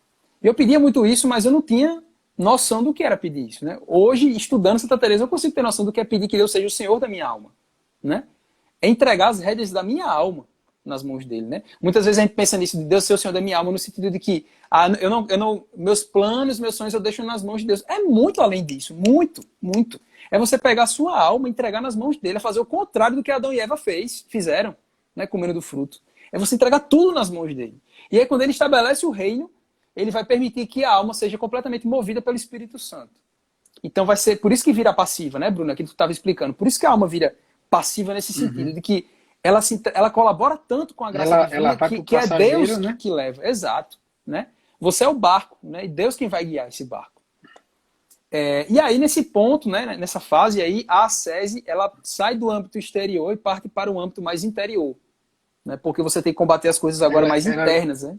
Eu pedia muito isso, mas eu não tinha noção do que era pedir isso. Né? Hoje, estudando Santa Teresa, eu consigo ter noção do que é pedir que Deus seja o senhor da minha alma. Né? É entregar as rédeas da minha alma nas mãos dele. Né? Muitas vezes a gente pensa nisso, de Deus ser o senhor da minha alma, no sentido de que meus planos, meus sonhos eu deixo nas mãos de Deus. É muito além disso, muito, muito. É você pegar a sua alma e entregar nas mãos dele, é fazer o contrário do que Adão e Eva fizeram, né, comendo do fruto. É você entregar tudo nas mãos dele. E aí, quando ele estabelece o reino, ele vai permitir que a alma seja completamente movida pelo Espírito Santo. Então vai ser, por isso que vira passiva, né, Bruna, que tu estava explicando. Por isso que a alma vira passiva nesse sentido, de que ela colabora tanto com a graça divina que é Deus, né, que leva. Exato. Né? Você é o barco, né, e Deus quem vai guiar esse barco. E aí, nesse ponto, né, nessa fase, aí, a ascese ela sai do âmbito exterior e parte para o âmbito mais interior. Né, porque você tem que combater as coisas agora mais internas. Né?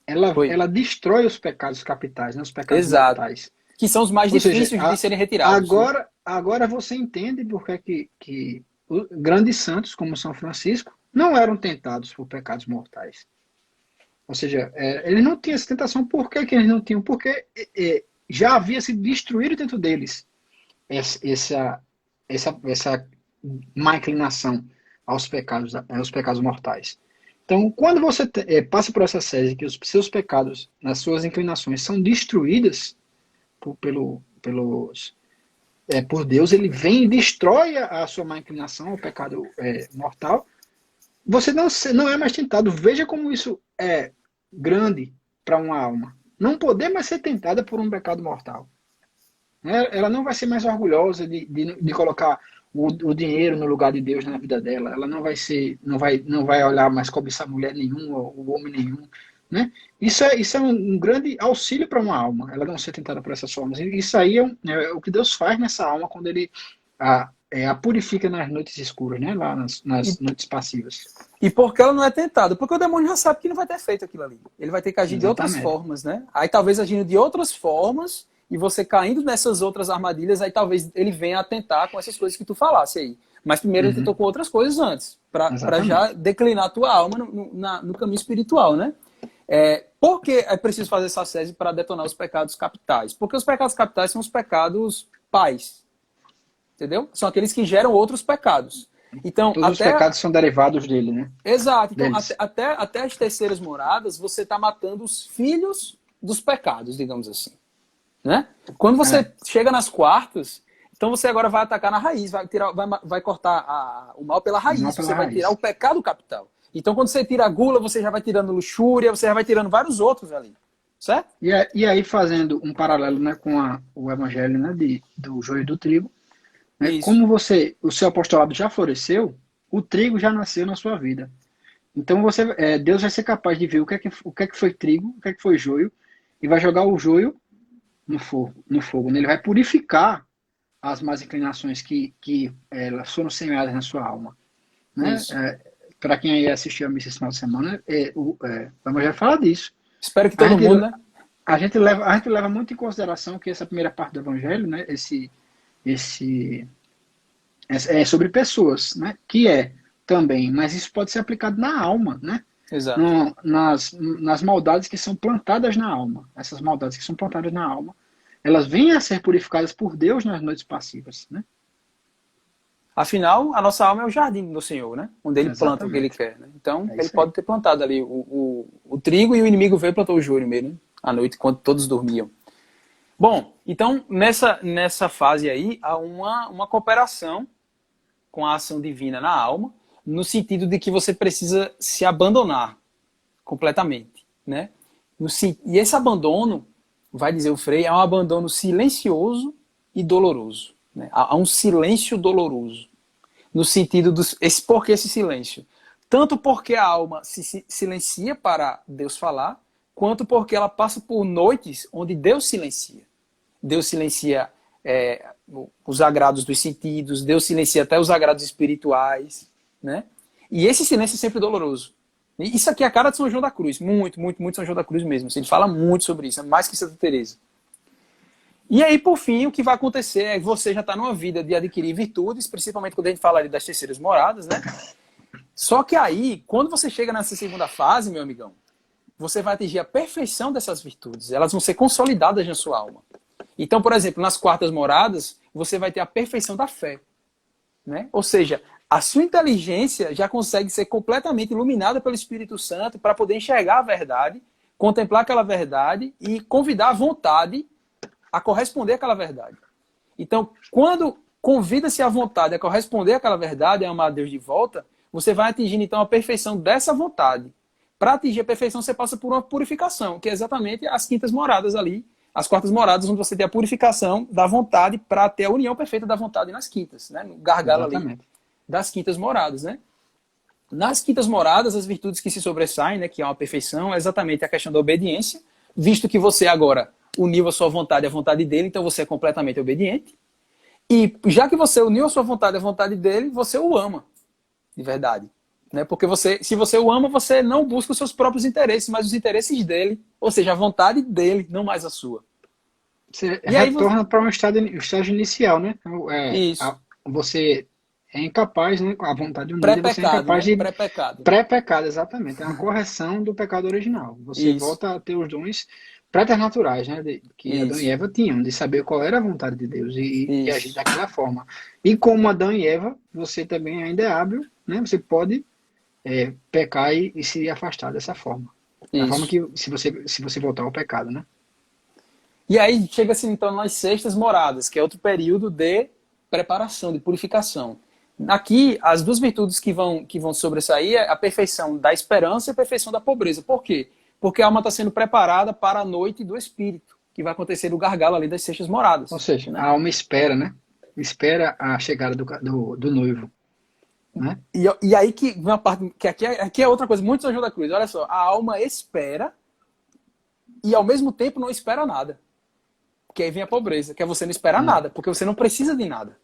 Ela destrói os pecados capitais, né, os pecados mortais. Que são os mais difíceis de serem retirados. Agora você entende por que grandes santos, como São Francisco, não eram tentados por pecados mortais. Ou seja, eles não tinham essa tentação. Por que eles não tinham? Porque já havia se destruído dentro deles essa má inclinação aos pecados mortais. Então, quando você passa por essa ascese, que os seus pecados, as suas inclinações são destruídas por Deus, ele vem e destrói a sua má inclinação ao pecado mortal, você não é mais tentado. Veja como isso é grande para uma alma. Não poder mais ser tentada por um pecado mortal. Ela não vai ser mais orgulhosa de colocar o dinheiro no lugar de Deus na vida dela. Ela não vai olhar mais cobiçar mulher nenhuma, ou homem nenhum. Né? Isso é um grande auxílio para uma alma, ela não ser tentada por essas formas. Isso aí é o que Deus faz nessa alma quando ele a purifica nas noites escuras, né? Lá nas noites passivas. E por que ela não é tentada? Porque o demônio já sabe que não vai ter feito aquilo ali. Ele vai ter que agir de outras formas, né? Aí talvez agindo de outras formas e você caindo nessas outras armadilhas, aí talvez ele venha a tentar com essas coisas que tu falasse aí. Mas primeiro ele tentou com outras coisas antes, para já declinar a tua alma no caminho espiritual, né? Por que é preciso fazer essa ascese para detonar os pecados capitais? Porque os pecados capitais são os pecados pais. Entendeu? São aqueles que geram outros pecados. Então, todos os pecados são derivados dele, né? Exato. Então, até as terceiras moradas, você está matando os filhos dos pecados, digamos assim. Né? Quando você chega nas quartas, então você agora vai atacar na raiz, vai cortar o mal pela raiz, vai tirar o pecado capital. Então, quando você tira a gula, você já vai tirando luxúria, você já vai tirando vários outros ali. Certo? E aí, fazendo um paralelo, né, com o evangelho, né, do joio e do trigo, né, como o seu apostolado já floresceu, o trigo já nasceu na sua vida. Então, Deus vai ser capaz de ver o que é que foi trigo, o que é que foi joio, e vai jogar o joio no fogo. Né? Ele vai purificar as más inclinações que elas foram semeadas na sua alma. Né? Para quem aí assistiu a missa esse final de semana, o Evangelho fala disso. Espero que todo mundo, né? A gente leva muito em consideração que essa primeira parte do Evangelho, né, é sobre pessoas, né, que também, mas isso pode ser aplicado na alma, né? Exato. nas maldades que são plantadas na alma. Essas maldades que são plantadas na alma, elas vêm a ser purificadas por Deus nas noites passivas, né? Afinal, a nossa alma é o jardim do Senhor, né? Onde ele planta o que ele Exatamente. quer. Né? Então, É ele isso aí. pode ter plantado ali o trigo e o inimigo veio e plantou o joio mesmo, né? À noite, quando todos dormiam. Bom, então, nessa fase aí, há uma cooperação com a ação divina na alma, no sentido de que você precisa se abandonar completamente, né? E esse abandono, vai dizer o Frei, é um abandono silencioso e doloroso. Né? Há um silêncio doloroso. No sentido por que esse silêncio? Tanto porque a alma se silencia para Deus falar, quanto porque ela passa por noites onde Deus silencia. Deus silencia os agrados dos sentidos, Deus silencia até os agrados espirituais, né? E esse silêncio é sempre doloroso. Isso aqui é a cara de São João da Cruz, muito, muito, muito São João da Cruz mesmo. Ele fala muito sobre isso, mais que Santa Teresa. E aí, por fim, o que vai acontecer é que você já está numa vida de adquirir virtudes, principalmente quando a gente fala ali das terceiras moradas, né? Só que aí, quando você chega nessa segunda fase, meu amigão, você vai atingir a perfeição dessas virtudes. Elas vão ser consolidadas na sua alma. Então, por exemplo, nas quartas moradas, você vai ter a perfeição da fé. Né? Ou seja, a sua inteligência já consegue ser completamente iluminada pelo Espírito Santo para poder enxergar a verdade, contemplar aquela verdade e convidar a vontade a corresponder àquela verdade. Então, quando convida-se a vontade a corresponder àquela verdade, a amar a Deus de volta, você vai atingindo então a perfeição dessa vontade. Para atingir a perfeição, você passa por uma purificação, que é exatamente as quintas moradas ali, as quartas moradas, onde você tem a purificação da vontade para ter a união perfeita da vontade nas quintas, né? No gargalo ali das quintas moradas, né? Nas quintas moradas, as virtudes que se sobressaem, né, que é uma perfeição, é exatamente a questão da obediência, visto que você agora uniu a sua vontade à vontade dele, então você é completamente obediente. E já que você uniu a sua vontade à vontade dele, você o ama, de verdade. Né? Porque se você o ama, você não busca os seus próprios interesses, mas os interesses dele, ou seja, a vontade dele, não mais a sua. Você E aí retorna para um estágio inicial, né? Isso. Você é incapaz, né? Com a vontade unida, você é Pré-pecado, incapaz né? de... Pré-pecado. Pré-pecado, exatamente. É uma correção do pecado original. Você Isso. volta a ter os dons preternaturais, né? Que Adão e Isso. Eva tinham, de saber qual era a vontade de Deus e agir Isso. daquela forma. E como Adão e Eva, você também ainda é hábil, né? Você pode pecar e se afastar dessa forma. Da forma Isso. que, se você voltar ao pecado, né? E aí chega-se então nas sextas moradas, que é outro período de preparação, de purificação. Aqui, as duas virtudes que vão sobressair é a perfeição da esperança e a perfeição da pobreza. Por quê? Porque a alma está sendo preparada para a noite do Espírito, que vai acontecer no gargalo ali das sextas moradas. Ou seja, Né? a alma espera, né? Espera a chegada do noivo. Né? E aí que vem uma parte, que aqui é outra coisa, muito São João da Cruz. Olha só, a alma espera e ao mesmo tempo não espera nada. Porque aí vem a pobreza, que é você não esperar nada, porque você não precisa de nada.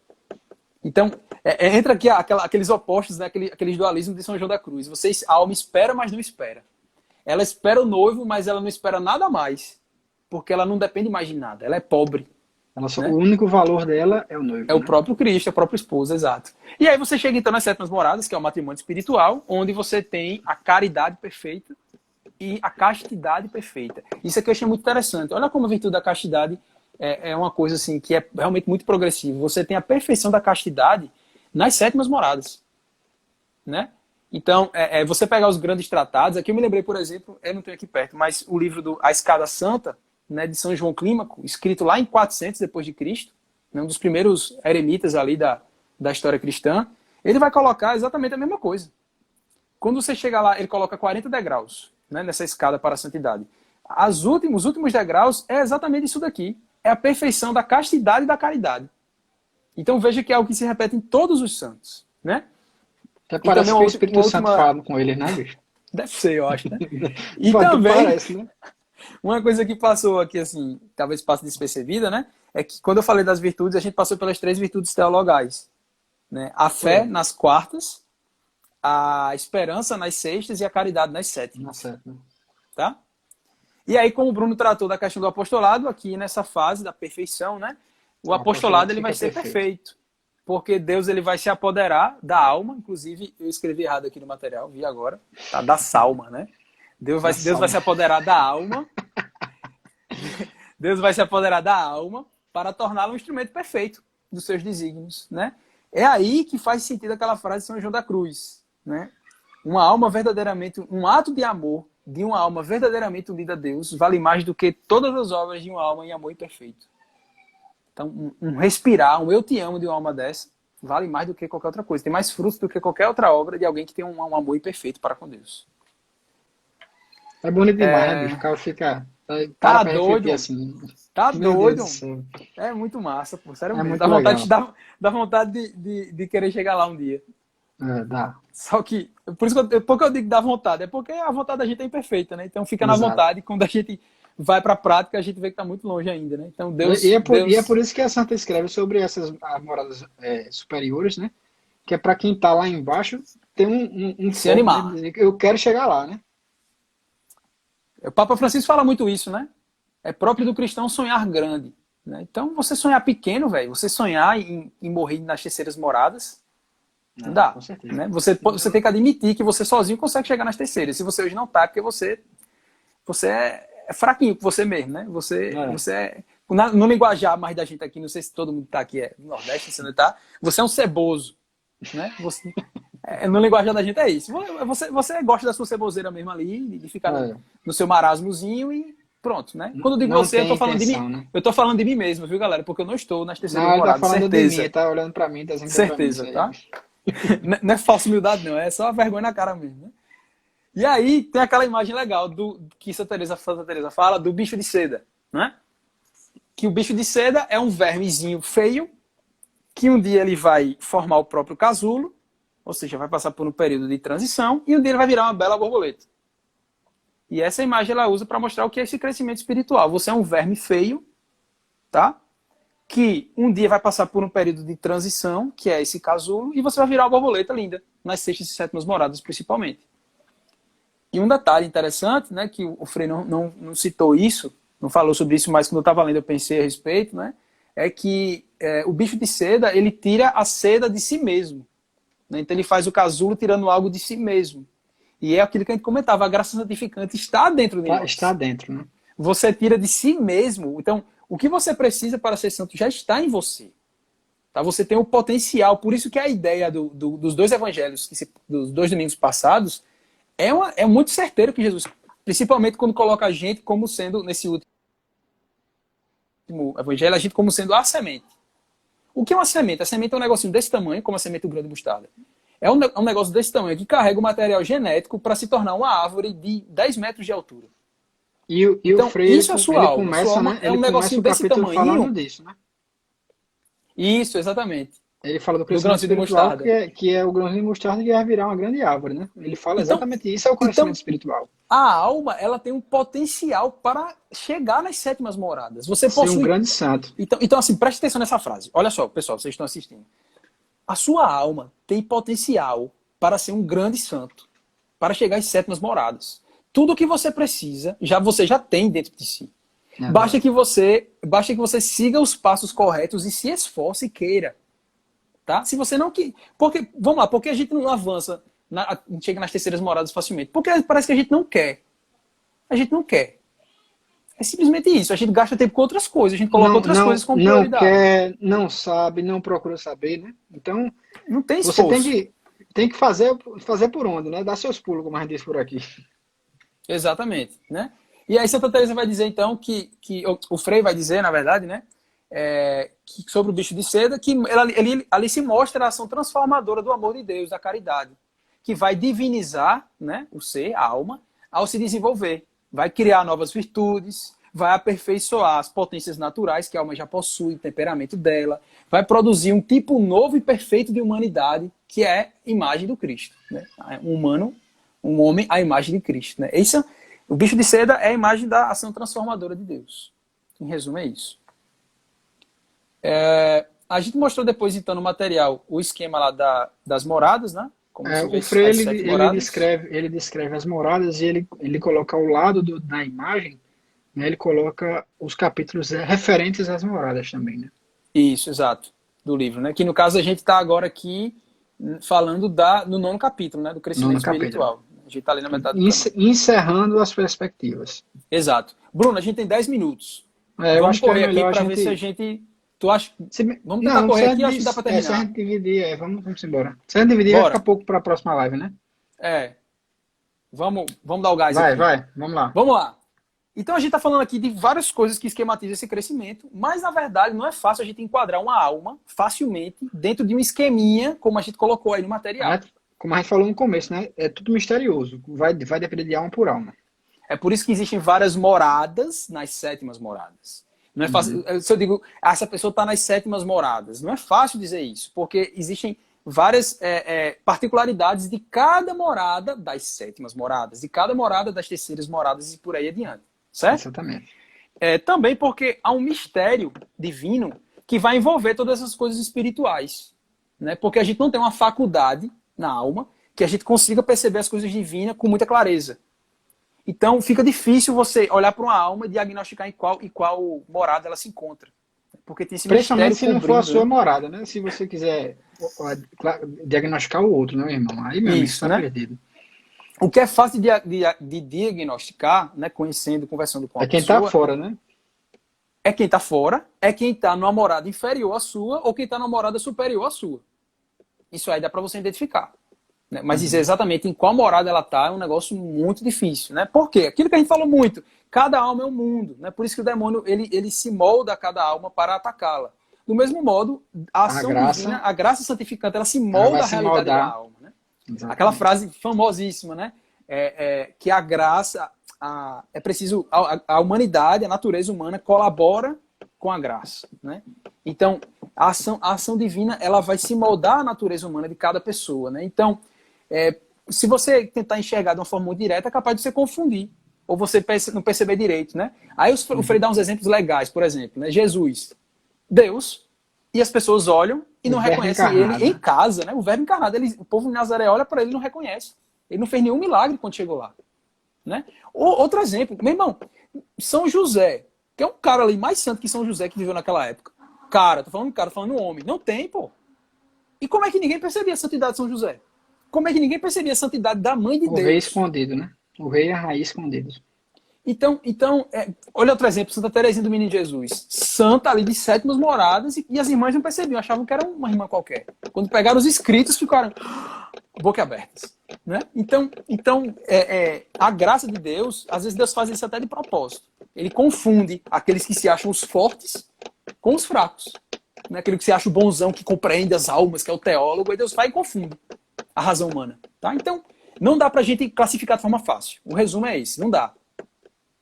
Então, entra aqui aqueles opostos, né? Aqueles dualismos de São João da Cruz. A alma espera, mas não espera. Ela espera o noivo, mas ela não espera nada mais. Porque ela não depende mais de nada. Ela é pobre. Né? O único valor dela é o noivo. É o próprio Cristo, é a própria esposa, exato. E aí você chega então nas sétimas moradas, que é o matrimônio espiritual, onde você tem a caridade perfeita e a castidade perfeita. Isso aqui eu achei muito interessante. Olha como a virtude da castidade é uma coisa assim que é realmente muito progressiva. Você tem a perfeição da castidade nas sétimas moradas. Né? Então, você pegar os grandes tratados, aqui eu me lembrei, por exemplo, eu não tenho aqui perto, mas o livro A Escada Santa, né, de São João Clímaco, escrito lá em 400 depois de Cristo, né, um dos primeiros eremitas ali da história cristã, ele vai colocar exatamente a mesma coisa. Quando você chega lá, ele coloca 40 degraus, né, nessa escada para a santidade. Os últimos degraus é exatamente isso daqui. É a perfeição da castidade e da caridade. Então veja que é algo que se repete em todos os santos. Né? Até parece que o Espírito Santo fala com ele, né, bicho? Deve ser, eu acho, né? E Pode, também, parece, né? Uma coisa que passou aqui, assim, talvez passe despercebida, né? É que quando eu falei das virtudes, a gente passou pelas 3 virtudes teologais. Né? A fé nas quartas, a esperança nas sextas e a caridade nas sétimas. Tá? E aí, como o Bruno tratou da questão do apostolado, aqui nessa fase da perfeição, né? O apostolado ele vai ser perfeito. Porque Deus ele vai se apoderar da alma, inclusive eu escrevi errado aqui no material, vi agora, tá? Da salma, né? Deus vai se apoderar da alma, Deus vai se apoderar da alma para torná-la um instrumento perfeito dos seus desígnios, né? É aí que faz sentido aquela frase de São João da Cruz, né? Uma alma verdadeiramente, um ato de amor de uma alma verdadeiramente unida a Deus vale mais do que todas as obras de uma alma em amor imperfeito. Então, um respirar, um eu te amo de uma alma dessa vale mais do que qualquer outra coisa. Tem mais frutos do que qualquer outra obra de alguém que tem um amor imperfeito para com Deus. É bonito demais, né, bicho? O cara fica... Tá pra doido? assim. Tá Meu doido? Deus do céu. É muito massa, pô. Sério É mesmo. muito legal. Dá vontade de querer chegar lá um dia. Dá. Só que, por isso que porque eu digo dá vontade, é porque a vontade da gente é imperfeita, né? Então fica na Exato. vontade, quando a gente vai pra prática, a gente vê que tá muito longe ainda, né? Então Deus... E é por isso que a Santa escreve sobre essas as moradas superiores, né? Que é para quem tá lá embaixo ter um Se foco animar. de dizer que eu quero chegar lá, né? O Papa Francisco fala muito isso, né? É próprio do cristão sonhar grande, né? Então você sonhar pequeno, velho, você sonhar em morrer nas terceiras moradas, não dá, Com certeza. né? Você tem que admitir que você sozinho consegue chegar nas terceiras. Se você hoje não tá, é porque você é fraquinho com você mesmo, né? Você é... No linguajar mais da gente aqui, não sei se todo mundo tá aqui, é do Nordeste, você não tá? Você é um ceboso, né? No linguajar da gente é isso. Você gosta da sua ceboseira mesmo ali, de ficar no seu marasmozinho e pronto, né? Quando eu digo Não você, eu tô falando intenção, de mim. né? Eu tô falando de mim mesmo, viu, galera? Porque eu não estou nas terceiras Não, ele tá moradas, falando certeza. de mim, tá olhando pra mim, tá dizendo Certeza, pra mim, tá? Não é falsa humildade, não. É só vergonha na cara mesmo, né? E aí tem aquela imagem legal que Santa Teresa fala do bicho de seda, né? Que o bicho de seda é um vermezinho feio que um dia ele vai formar o próprio casulo, ou seja, vai passar por um período de transição e um dia ele vai virar uma bela borboleta. E essa imagem ela usa para mostrar o que é esse crescimento espiritual. Você é um verme feio, tá? Que um dia vai passar por um período de transição, que é esse casulo, e você vai virar uma borboleta linda, nas sextas e sétimas moradas, principalmente. E um detalhe interessante, né, que o Frei não citou isso, não falou sobre isso, mas quando eu estava lendo eu pensei a respeito, né, é que o bicho de seda, ele tira a seda de si mesmo. Né, então ele faz o casulo tirando algo de si mesmo. E é aquilo que a gente comentava, a graça santificante está dentro de nós. Está dentro, né? Você tira de si mesmo. Então, o que você precisa para ser santo já está em você. Tá? Você tem o potencial. Por isso que a ideia dos dois evangelhos, dos 2 domingos passados, é muito certeiro que Jesus, principalmente quando coloca a gente como sendo, nesse último evangelho, a gente como sendo a semente. O que é uma semente? A semente é um negocinho desse tamanho, como a semente do grão de mostarda. É um negócio desse tamanho que carrega o material genético para se tornar uma árvore de 10 metros de altura. Então, o Frei, isso é a sua alma. Começa, Sua alma né? é um negocinho desse tamanho. Falando disso, né? Isso, exatamente. Ele fala do crescimento espiritual, que é o grãozinho de mostarda que vai virar uma grande árvore, né? Ele fala exatamente isso, é o conhecimento espiritual. A alma, ela tem um potencial para chegar nas sétimas moradas. Você possui um grande santo. Então, assim, preste atenção nessa frase. Olha só, pessoal, vocês estão assistindo. A sua alma tem potencial para ser um grande santo, para chegar às sétimas moradas. Tudo o que você precisa, você já tem dentro de si. Basta que você siga os passos corretos e se esforce e queira. Tá? Se você não quer. Vamos lá, porque a gente não avança, chega nas terceiras moradas facilmente? Porque parece que a gente não quer. A gente não quer. É simplesmente isso. A gente gasta tempo com outras coisas, a gente coloca outras coisas como prioridade. Não quer, não sabe, não procura saber, né? Então, não tem esforço. Você tem que fazer por onde, né? Dar seus pulos, como a gente diz por aqui. Exatamente, né? E aí Santa Teresa vai dizer, então, que o Frei vai dizer, na verdade, né? Que sobre o bicho de seda, que ali se mostra a ação transformadora do amor de Deus, da caridade, que vai divinizar, né, o ser, a alma, ao se desenvolver. Vai criar novas virtudes, vai aperfeiçoar as potências naturais que a alma já possui, o temperamento dela, vai produzir um tipo novo e perfeito de humanidade, que é a imagem do Cristo. Né? Um homem à imagem de Cristo. Né? O bicho de seda é a imagem da ação transformadora de Deus. Em resumo, é isso. A gente mostrou depois, então, no material, o esquema lá das moradas, né? O Frei, ele descreve as moradas e ele coloca ao lado da imagem, né, ele coloca os capítulos referentes às moradas também, né? Isso, exato. do livro, né? Que no caso a gente está agora aqui falando no 9º capítulo, né? Do crescimento espiritual. A gente está ali na metade do caminho. Encerrando as perspectivas. Exato. Bruno, a gente tem 10 minutos. Eu Vamos acho que é correr aqui melhor para a ver se a gente... gente... Tu acha... Vamos tentar correr aqui, acho que dá para terminar. Se a gente dividir, vamos embora. Se a gente dividir, vai ficar pouco para a próxima live, né? Vamos dar o gás aqui. Vamos lá. Vamos lá. Então a gente está falando aqui de várias coisas que esquematizam esse crescimento, mas na verdade não é fácil a gente enquadrar uma alma facilmente dentro de um esqueminha, como a gente colocou aí no material. Como a gente falou no começo, né? É tudo misterioso. Vai depender de alma por alma. É por isso que existem várias moradas nas 7ª moradas. Não é fácil. Se eu digo, essa pessoa está nas 7ª moradas, não é fácil dizer isso, porque existem várias particularidades de cada morada das 7ª moradas, de cada morada das 3ª moradas e por aí adiante. Certo? Exatamente. Também porque há um mistério divino que vai envolver todas essas coisas espirituais. Né? Porque a gente não tem uma faculdade na alma que a gente consiga perceber as coisas divinas com muita clareza. Então fica difícil você olhar para uma alma e diagnosticar em qual morada ela se encontra. Porque tem esse mistério se não for a sua morada, né? Se você quiser diagnosticar o outro, né, irmão? Aí mesmo está perdido. O que é fácil de diagnosticar, né, conversando com a pessoa... É quem está fora, né? É quem está fora, é quem está numa morada inferior à sua ou quem está numa morada superior à sua. Isso aí dá para você identificar. Né? Mas dizer exatamente em qual morada ela está é um negócio muito difícil. Né? Por quê? Aquilo que a gente falou muito, cada alma é um mundo. Né? Por isso que o demônio ele se molda a cada alma para atacá-la. Do mesmo modo, a ação divina, a graça santificante, ela se molda à realidade da alma. Né? Aquela frase famosíssima, né? Que a graça, é preciso, a humanidade, a natureza humana colabora com a graça. Né? Então, a ação divina, ela vai se moldar à natureza humana de cada pessoa. Né? Então, se você tentar enxergar de uma forma muito direta, é capaz de você confundir, ou você não perceber direito. Né? Aí o Frei dá uns exemplos legais, por exemplo, né? Jesus, Deus, e as pessoas olham e não reconhecem ele em casa, né? O Verbo encarnado. O povo de Nazaré olha para ele e não reconhece. Ele não fez nenhum milagre quando chegou lá. Né? Outro exemplo, meu irmão, São José, que é um cara ali mais santo que São José que viveu naquela época. Tô falando homem. Não tem, pô. E como é que ninguém percebia a santidade de São José? Como é que ninguém percebia a santidade da mãe de Deus? O rei escondido, né? O rei e a raiz escondidos. Então olha outro exemplo, Santa Teresinha do Menino Jesus. Santa ali de 7ª moradas e as irmãs não percebiam, achavam que era uma irmã qualquer. Quando pegaram os escritos, ficaram boca abertas. Né? Então a graça de Deus, às vezes Deus faz isso até de propósito. Ele confunde aqueles que se acham os fortes com os fracos. Né? Aquele que se acha o bonzão, que compreende as almas, que é o teólogo, e Deus vai e confunde a razão humana. Tá? Então, não dá pra gente classificar de forma fácil. O resumo é esse, não dá.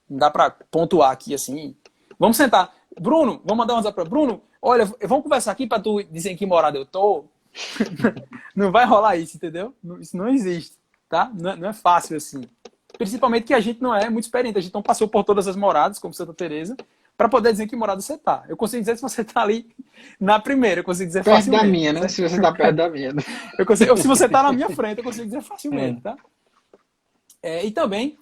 Não dá pra pontuar aqui assim. Vamos sentar. Bruno, vamos mandar um WhatsApp pra Bruno. Olha, vamos conversar aqui pra tu dizer em que morada eu tô. Não vai rolar isso, entendeu? Isso não existe, tá? Não é fácil assim. Principalmente que a gente não é muito experiente. A gente não passou por todas as moradas, como Santa Teresa, para poder dizer em que morada você tá. Eu consigo dizer se você tá ali na primeira. Eu consigo dizer perto facilmente. Da minha, né? Se você tá perto da minha. Se você tá na minha frente, eu consigo dizer facilmente, tá? E também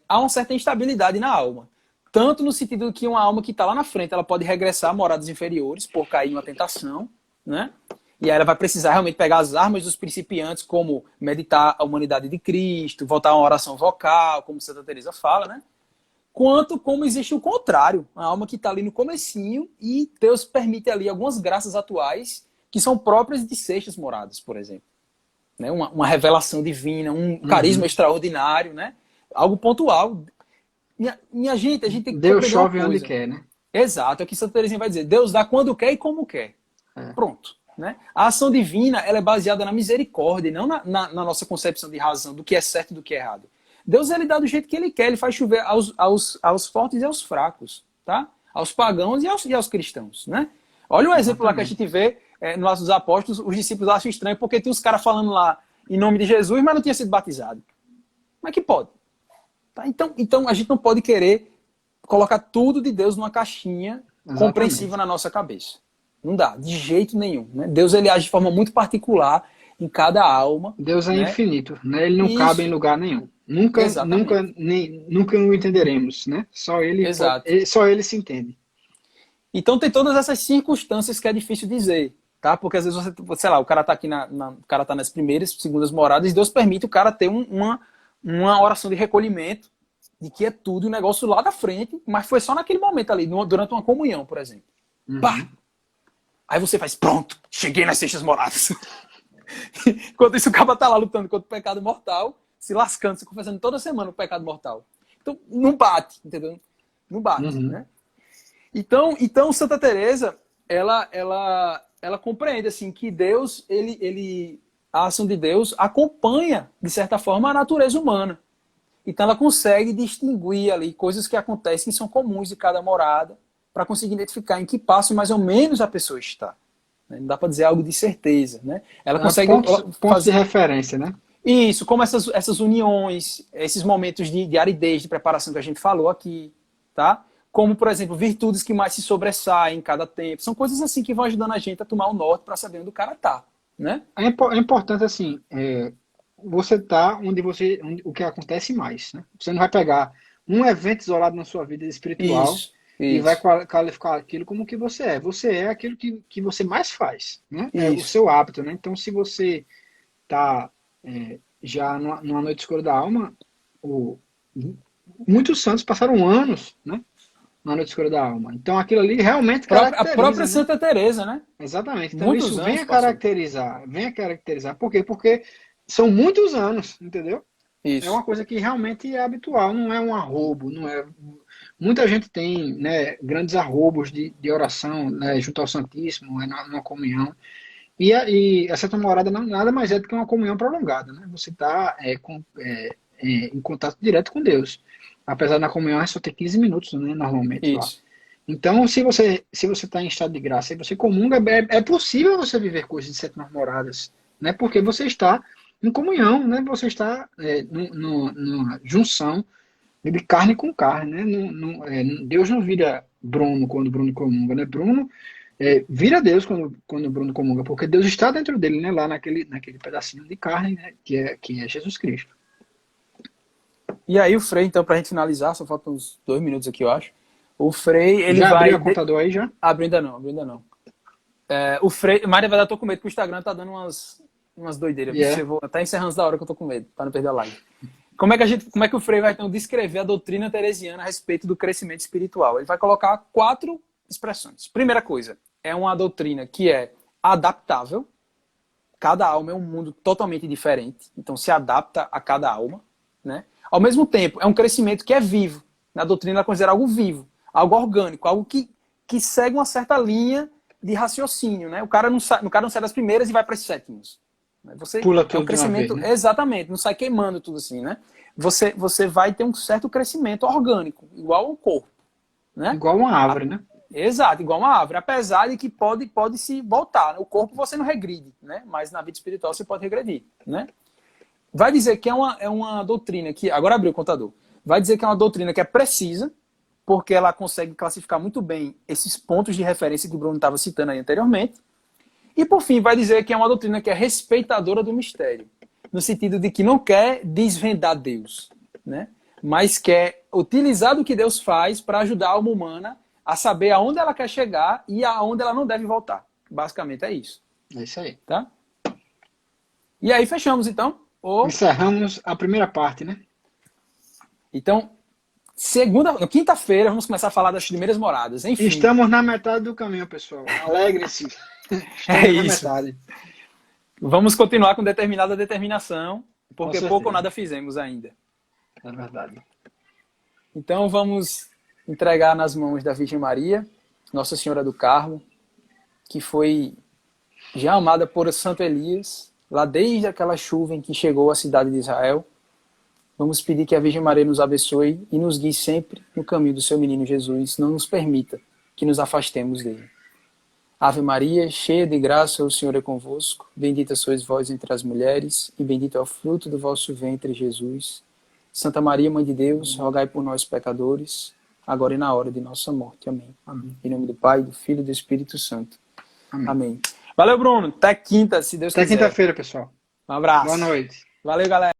há uma certa instabilidade na alma. Tanto no sentido que uma alma que está lá na frente, ela pode regressar a moradas inferiores por cair em uma tentação, né? E aí ela vai precisar realmente pegar as armas dos principiantes, como meditar a humanidade de Cristo, voltar a uma oração vocal, como Santa Teresa fala, né? Quanto como existe o contrário, a alma que está ali no comecinho e Deus permite ali algumas graças atuais que são próprias de 6ª moradas, por exemplo. Né? Uma revelação divina, um carisma extraordinário, né? Algo pontual. Minha gente, a gente tem que Deus chove onde quer, né? Exato, é o que Santa Teresinha vai dizer. Deus dá quando quer e como quer. Pronto. Né? A ação divina ela é baseada na misericórdia e não na nossa concepção de razão, do que é certo e do que é errado. Deus ele dá do jeito que ele quer, ele faz chover aos fortes e aos fracos, tá? Aos pagãos e aos cristãos. Né? Olha um exemplo lá que a gente vê no Atos dos Apóstolos, os discípulos acham estranho porque tem os caras falando lá em nome de Jesus, mas não tinha sido batizado. Como é que pode? Tá? Então a gente não pode querer colocar tudo de Deus numa caixinha compreensiva na nossa cabeça. Não dá, de jeito nenhum. Né? Deus ele age de forma muito particular em cada alma. Deus é infinito, né? Ele não cabe em lugar nenhum. Nunca o entenderemos, né? Só ele se entende. Então tem todas essas circunstâncias que é difícil dizer, tá? Porque às vezes você, sei lá, o cara tá aqui o cara tá nas primeiras, segundas moradas, e Deus permite o cara ter uma oração de recolhimento, de quietude, um negócio lá da frente, mas foi só naquele momento ali, durante uma comunhão, por exemplo. Pá! Aí você faz, pronto, cheguei nas sextas moradas. Enquanto isso, o cara tá lá lutando contra o pecado mortal, se lascando, se confessando toda semana o pecado mortal. Então, não bate, entendeu? Não bate, né? Então Santa Teresa, ela compreende assim que Deus, a ação de Deus acompanha de certa forma a natureza humana. Então ela consegue distinguir ali coisas que acontecem que são comuns de cada morada para conseguir identificar em que passo mais ou menos a pessoa está. Não dá para dizer algo de certeza, né? Ela consegue pontos de referência, né? Isso, como essas uniões, esses momentos de aridez, de preparação que a gente falou aqui, tá? Como, por exemplo, virtudes que mais se sobressaem em cada tempo. São coisas assim que vão ajudando a gente a tomar o norte para saber onde o cara tá, né? É importante, assim, você tá onde o que acontece mais, né? Você não vai pegar um evento isolado na sua vida espiritual e vai qualificar aquilo como que você é. Você é aquilo que você mais faz, né? É o seu hábito, né? Então, se você tá já numa noite escura da alma, muitos santos passaram anos, né? Na noite escura da alma. Então aquilo ali realmente caracteriza. A própria né? Santa Teresa, né? Exatamente. Então Muitos isso anos vem a caracterizar. Por quê? Porque são muitos anos, entendeu? Isso. É uma coisa que realmente é habitual, não é um arrobo, não é. Muita gente tem, né, grandes arrobos de oração, né, junto ao Santíssimo, numa comunhão. E a Santa Morada nada mais é do que uma comunhão prolongada, né? Você está em contato direto com Deus. Apesar da comunhão é só ter 15 minutos, né, normalmente lá. Então, se você está em estado de graça e você comunga, é possível você viver coisas de sétimas moradas, né? Porque você está em comunhão, né? Você está numa junção de carne com carne, né? Deus não vira Bruno quando Bruno comunga, né? Bruno vira Deus quando Bruno comunga, porque Deus está dentro dele, né? Lá naquele pedacinho de carne, né? Que é Jesus Cristo. E aí o Frei, então, pra gente finalizar, só faltam uns 2 minutos aqui, eu acho. O Frei, ele já vai... abriu o computador aí, já? Abriu ainda não. O Frei... Maria, vai dar, tô com medo que o Instagram tá dando umas doideiras. Eu vou até encerrando da hora que eu tô com medo, pra não perder a live. Como é que o Frei vai, então, descrever a doutrina teresiana a respeito do crescimento espiritual? Ele vai colocar 4 expressões. Primeira coisa, é uma doutrina que é adaptável. Cada alma é um mundo totalmente diferente. Então, se adapta a cada alma, né? Ao mesmo tempo, é um crescimento que é vivo. Na doutrina, ela considera algo vivo, algo orgânico, algo que segue uma certa linha de raciocínio, né? O cara não sai das primeiras e vai para as sétimas. Você pula tudo um crescimento, de uma vez, né? Exatamente, não sai queimando tudo assim, né? Você vai ter um certo crescimento orgânico, igual ao corpo, né? Igual uma árvore, né? Exato, igual uma árvore, apesar de que pode se voltar. Né? O corpo você não regride, né? Mas na vida espiritual você pode regredir, né? Vai dizer que é uma doutrina que... Agora abriu o contador. Vai dizer que é uma doutrina que é precisa, porque ela consegue classificar muito bem esses pontos de referência que o Bruno estava citando aí anteriormente. E, por fim, vai dizer que é uma doutrina que é respeitadora do mistério, no sentido de que não quer desvendar Deus, né? Mas quer utilizar do que Deus faz para ajudar a alma humana a saber aonde ela quer chegar e aonde ela não deve voltar. Basicamente é isso. É isso aí. Tá? E aí fechamos, então. Encerramos a primeira parte, né? Então, quinta-feira, vamos começar a falar das primeiras moradas. Enfim. Estamos na metade do caminho, pessoal. Alegrem-se. É isso. Vamos continuar com determinada determinação, porque pouco ou nada fizemos ainda. É verdade. Então, vamos entregar nas mãos da Virgem Maria, Nossa Senhora do Carmo, que foi já amada por Santo Elias, lá desde aquela chuva em que chegou à cidade de Israel. Vamos pedir que a Virgem Maria nos abençoe e nos guie sempre no caminho do seu menino Jesus. Não nos permita que nos afastemos dele. Ave Maria, cheia de graça, o Senhor é convosco. Bendita sois vós entre as mulheres, e bendito é o fruto do vosso ventre, Jesus. Santa Maria, Mãe de Deus, rogai por nós, pecadores, agora e na hora de nossa morte. Amém. Amém. Em nome do Pai, do Filho e do Espírito Santo. Amém. Amém. Valeu, Bruno. Até quinta, se Deus quiser. Até quinta-feira, pessoal. Um abraço. Boa noite. Valeu, galera.